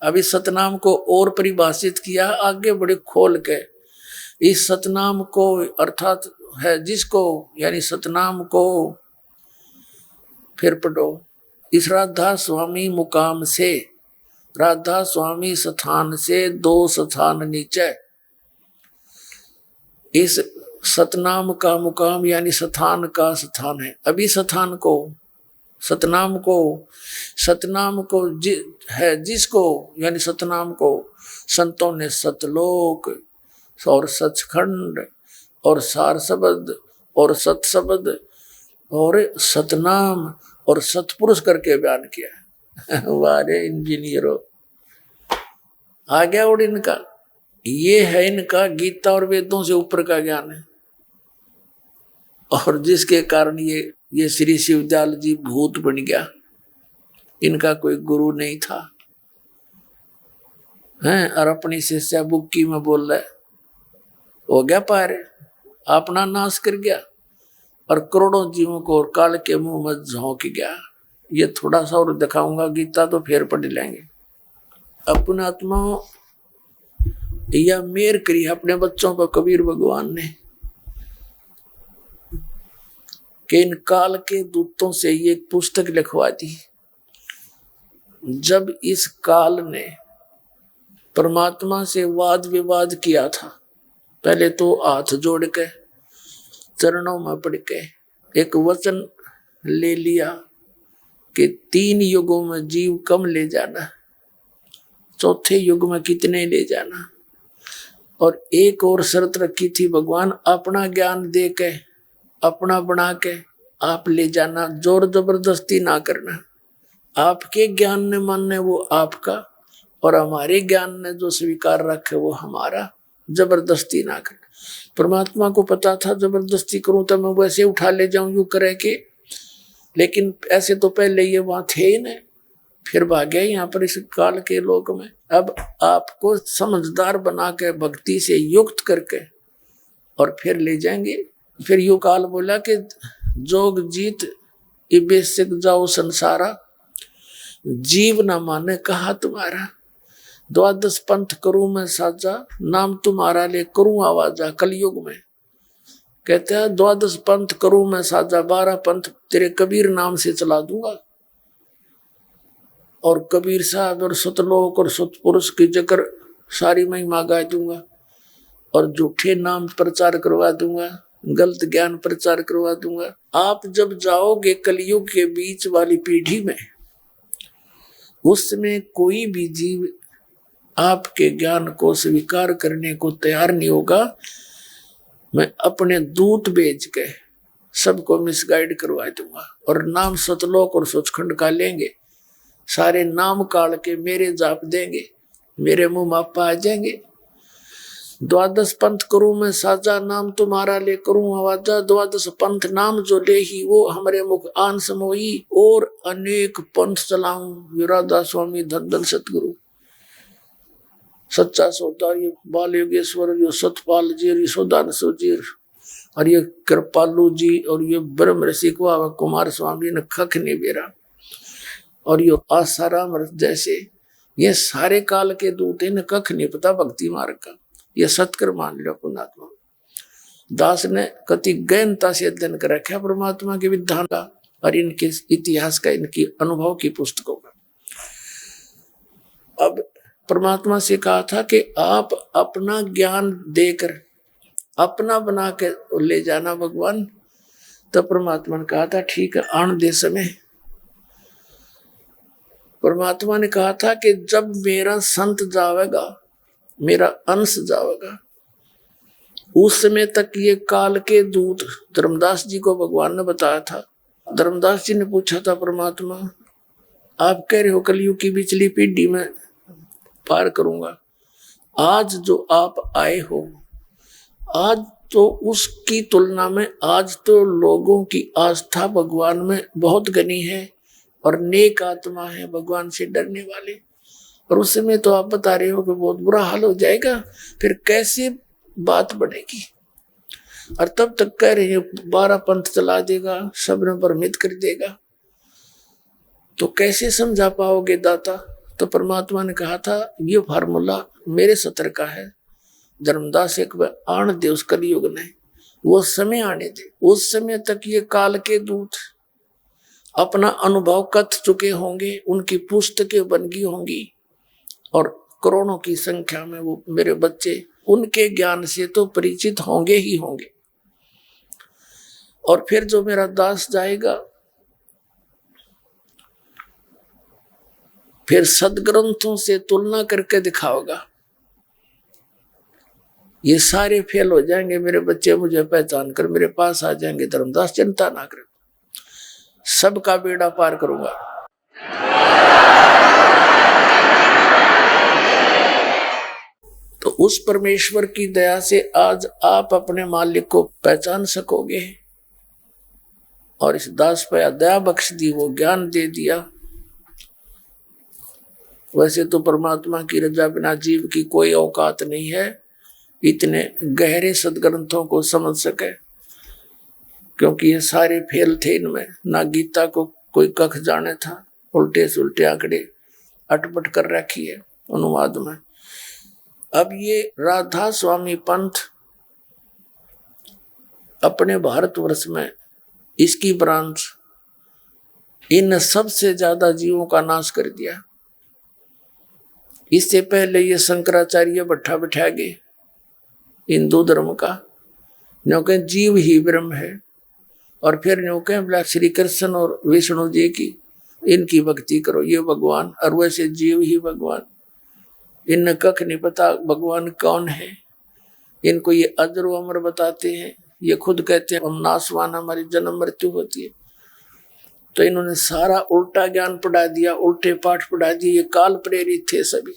अभी सतनाम को और परिभाषित किया आगे बड़े खोल के, इस सतनाम को अर्थात है जिसको यानी सतनाम को, फिर पढ़ो, इस राधा स्वामी मुकाम से, राधा स्वामी स्थान से 2 स्थान नीचे इस सतनाम का मुकाम यानी स्थान का स्थान है। अभी स्थान को सतनाम को है जिसको यानी सतनाम को संतों ने सतलोक और सचखंड और सार शब्द और सत शब्द और सतनाम और सतपुरुष करके बयान किया। वारे इंजीनियरों, आ गया। और इनका ये है, इनका गीता और वेदों से ऊपर का ज्ञान है, और जिसके कारण ये श्री शिवदयाल जी भूत बन गया। इनका कोई गुरु नहीं था, हैं, और अपनी शिष्या बुक्की में बोल रहा है, हो गया पार, अपना नाश कर गया और करोड़ों जीवों को और काल के मुंह में झोंक गया। ये थोड़ा सा और दिखाऊंगा, गीता तो फिर पढ़ लेंगे। अपने आत्माओं या मेर करी अपने बच्चों पर कबीर भगवान ने कि इन काल के दूतों से ये पुस्तक लिखवा दी। जब इस काल ने परमात्मा से वाद विवाद किया था, पहले तो हाथ जोड़ के चरणों में पड़ के एक वचन ले लिया कि 3 युगों में जीव कम ले जाना, चौथे युग में कितने ले जाना, और एक और शर्त रखी थी भगवान, अपना ज्ञान दे के अपना बना के आप ले जाना, जोर जबरदस्ती ना करना। आपके ज्ञान ने मानने वो आपका, और हमारे ज्ञान ने जो स्वीकार रखे वो हमारा, जबरदस्ती ना करना। परमात्मा को पता था जबरदस्ती करूं तो मैं वैसे उठा ले जाऊं यूं करे के, लेकिन ऐसे तो पहले ये वहां थे ही नहीं, फिर भागे यहाँ पर इस काल के लोक में। अब आपको समझदार बना के भक्ति से युक्त करके और फिर ले जाएंगे। फिर यो काल बोला कि जोग जीत इबे सिक जाओ संसारा, जीव न माने कहा तुम्हारा। द्वादश पंथ करूं मैं साजा, नाम तुम्हारा ले करूं आवाजा। कलयुग में कहते हैं द्वादश पंथ करूं मैं साजा, 12 पंथ तेरे कबीर नाम से चला दूंगा। और कबीर साहब और सतलोक और सतपुरुष की जकर सारी महिमा गा दूंगा, और झूठे नाम प्रचार करवा दूंगा, गलत ज्ञान प्रचार करवा दूंगा। आप जब जाओगे कलयुग के बीच वाली पीढ़ी में, उसमें कोई भी जीव आपके ज्ञान को स्वीकार करने को तैयार नहीं होगा। मैं अपने दूत भेज के सबको मिसगाइड करवा दूंगा, और नाम सतलोक और सचखंड का लेंगे, सारे नाम काल के मेरे जाप देंगे, मेरे मुंह मापा आ जाएंगे। द्वादश पंथ करूं मैं साजा, नाम तुम्हारा ले करूं आवाजा। द्वादश पंथ नाम जो ले ही, वो हमारे मुख आन समोई। और अनेक पंथ चलाऊं, राधा स्वामी धन धन सतगुरु, सच्चा सौदार, ये बाल योगेश्वर, ये सतपाल जी, ये सौदानसो जी, और ये कृपालू जी, और ये ब्रह्म ऋषि कुमार स्वामी ने खख नहीं बेरा, और ये आसाराम जैसे, ये सारे काल के दूत हैं, कख नहीं पता भक्ति मार्ग का। ये सत्कर मान लो पुणात्मा। दास ने कति गहनता से अध्ययन कर रखा परमात्मा के विधान का और इनके इतिहास का, इनकी अनुभव की पुस्तकों का। अब परमात्मा से कहा था कि आप अपना ज्ञान देकर अपना बना के ले जाना भगवान। तो परमात्मा ने कहा था ठीक है, आन दे समय। परमात्मा ने कहा था कि जब मेरा संत जावेगा, मेरा अंश जावेगा, उस समय तक ये काल के दूत, धर्मदास जी को भगवान ने बताया था। धर्मदास जी ने पूछा था परमात्मा, आप कह रहे हो कलयुग की पिछली पीढ़ी में पार करूंगा, आज जो आप आए हो, आज तो उसकी तुलना में आज तो लोगों की आस्था भगवान में बहुत घनी है और नेक आत्मा है, भगवान से डरने वाले। और उस समय तो आप बता रहे हो कि बहुत बुरा हाल हो जाएगा, फिर कैसे बात बढ़ेगी। और तब तक कह रहे हैं 12 पंथ चला देगा, सबने भ्रमित कर देगा, तो कैसे समझा पाओगे दाता। तो परमात्मा ने कहा था ये फार्मूला मेरे सत्र का है, धर्मदास एक आने दे उस कलयुग ने, वो समय आने दे। उस समय तक ये काल के दूत अपना अनुभव कथ चुके होंगे, उनकी पुस्तकें बन गई होंगी, और करोड़ों की संख्या में वो मेरे बच्चे उनके ज्ञान से तो परिचित होंगे ही होंगे। और फिर जो मेरा दास जाएगा, फिर सदग्रंथों से तुलना करके दिखाओगा, ये सारे फेल हो जाएंगे। मेरे बच्चे मुझे पहचान कर मेरे पास आ जाएंगे, धर्मदास चिंता ना कर, सबका बेड़ा पार करूंगा। तो उस परमेश्वर की दया से आज आप अपने मालिक को पहचान सकोगे। और इस दास पे दया बख्श दी, वो ज्ञान दे दिया। वैसे तो परमात्मा की रजा बिना जीव की कोई औकात नहीं है इतने गहरे सदग्रंथों को समझ सके, क्योंकि ये सारे फेल थे इनमें। ना गीता को कोई कख जाने था, उल्टे सुल्टे आंकड़े अटपट कर रखी है अनुवाद में। अब ये राधा स्वामी पंथ अपने भारतवर्ष में इसकी ब्रांच इन सबसे ज्यादा जीवों का नाश कर दिया। इससे पहले ये शंकराचार्य भट्ठा बिठा गए हिंदू धर्म का, क्योंकि जीव ही ब्रह्म है। और फिर क्योंकि श्री कृष्ण और विष्णु जी की इनकी भक्ति करो, ये भगवान, और वैसे जीव ही भगवान। इन्हें कख नहीं पता भगवान कौन है। इनको ये अजर व अमर बताते हैं, ये खुद कहते हैं हम नासवान, हमारी जन्म मृत्यु होती है। तो इन्होंने सारा उल्टा ज्ञान पढ़ा दिया, उल्टे पाठ पढ़ा दिए। ये काल प्रेरित थे सभी,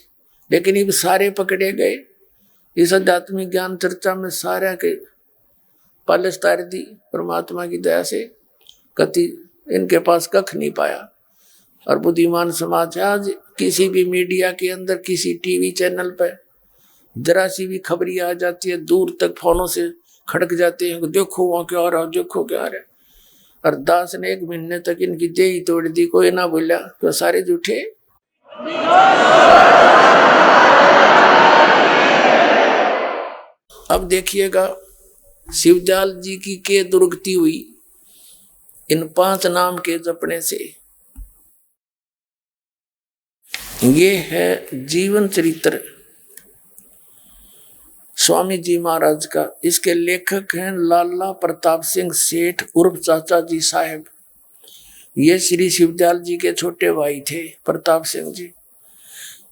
लेकिन ये सारे पकड़े गए। इस आध्यात्मिक ज्ञान चर्चा में सारा के पालस तार दी परमात्मा की दया से, कति इनके पास कख नहीं पाया। और बुद्धिमान समाज आज किसी भी मीडिया के अंदर, किसी टीवी चैनल पर जरा सी भी खबरी आ जाती है, दूर तक फोनों से खड़क जाते हैं, देखो वहां क्या आ रहा, देखो क्या आ रहा। और दास ने 1 महीने तक इनकी जय ही तोड़ दी, कोई ना बोला, तो सारे झूठे। अब देखिएगा शिवदयाल जी की के दुर्गति हुई इन 5 नाम के जपने से। ये है जीवन चरित्र स्वामी जी महाराज का। इसके लेखक हैं लाला प्रताप सिंह सेठ उर्फ चाचा जी साहब। ये श्री शिवदयाल जी के छोटे भाई थे प्रताप सिंह जी।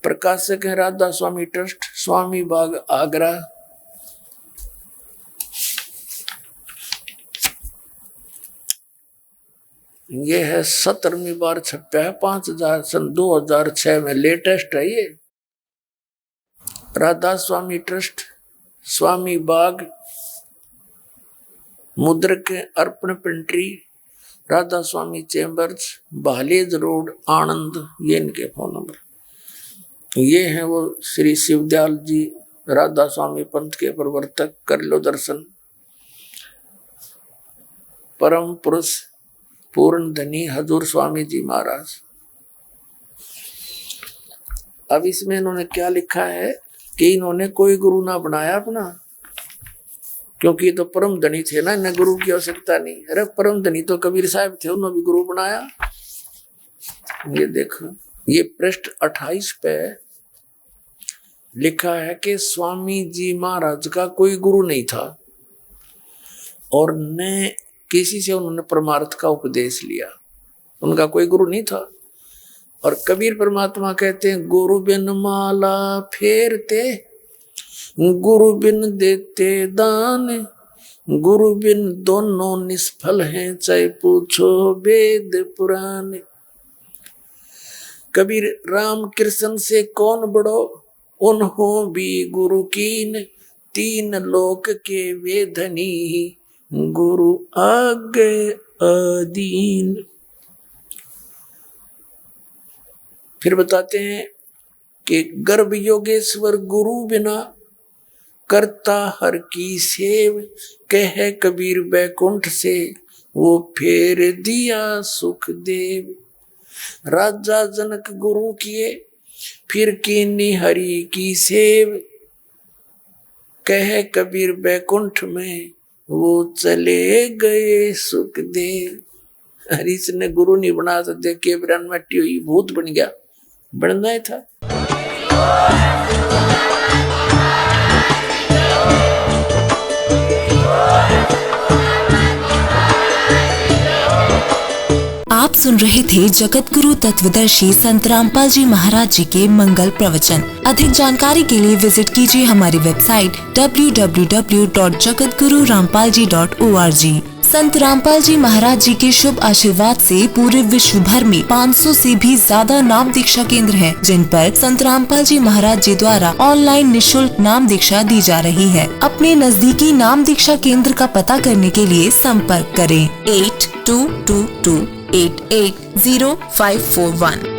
प्रकाशक हैं राधा स्वामी ट्रस्ट, स्वामी बाग, आगरा। ये है 17वीं बार छपा है, 5000 सन 2006 में लेटेस्ट है ये। राधा स्वामी ट्रस्ट, स्वामी बाग, मुद्रक अर्पण पेंट्री, राधा स्वामी चैम्बर्स, बहालेज रोड, आनंद। ये इनके फोन नंबर। ये है वो श्री शिवदयाल जी राधा स्वामी पंथ के प्रवर्तक। कर लो दर्शन। परम पुरुष पूर्ण धनी हजूर स्वामी जी महाराज। अब इसमें इन्होंने क्या लिखा है कि इन्होंने कोई गुरु ना बनाया अपना, क्योंकि ये तो परम धनी थे ना, इन्हें गुरु की आवश्यकता नहीं। अरे परम धनी तो कबीर साहब थे, उन्होंने भी गुरु बनाया। ये देखो, ये पृष्ठ 28 पे लिखा है कि स्वामी जी महाराज का कोई गुरु नहीं था और न किसी से उन्होंने परमार्थ का उपदेश लिया। उनका कोई गुरु नहीं था। और कबीर परमात्मा कहते हैं, गुरु बिन माला फेरते, गुरु बिन देते दान, गुरु बिन दोनों निष्फल हैं, चाहे पूछो वेद पुराण। कबीर राम कृष्ण से कौन बड़ो, उन्हों भी गुरु कीन, 3 लोक के वे धनी, गुरु आगे अधीन। फिर बताते हैं कि गर्भ योगेश्वर गुरु बिना, करता हर की सेव, कह कबीर बैकुंठ से, वो फेर दिया सुख देव। राजा जनक गुरु किए, फिर कीनी हरि की सेव, कह कबीर बैकुंठ में, वो चले गए सुखदेव। हरीश ने गुरु नहीं बना तो देखिए ब्रह्म मट्टी हुई, भूत बन गया, बनना ही था। आप सुन रहे थे जगत गुरु तत्वदर्शी संत रामपाल जी महाराज जी के मंगल प्रवचन। अधिक जानकारी के लिए विजिट कीजिए हमारी वेबसाइट www.jagatgururampalji.org। संत रामपाल जी महाराज जी के शुभ आशीर्वाद से पूरे विश्व भर में 500 से भी ज्यादा नाम दीक्षा केंद्र हैं, जिन पर संत रामपाल जी महाराज जी द्वारा ऑनलाइन निशुल्क नाम दीक्षा दी जा रही है। अपने नजदीकी नाम दीक्षा केंद्र का पता करने के लिए संपर्क करें 8222880541।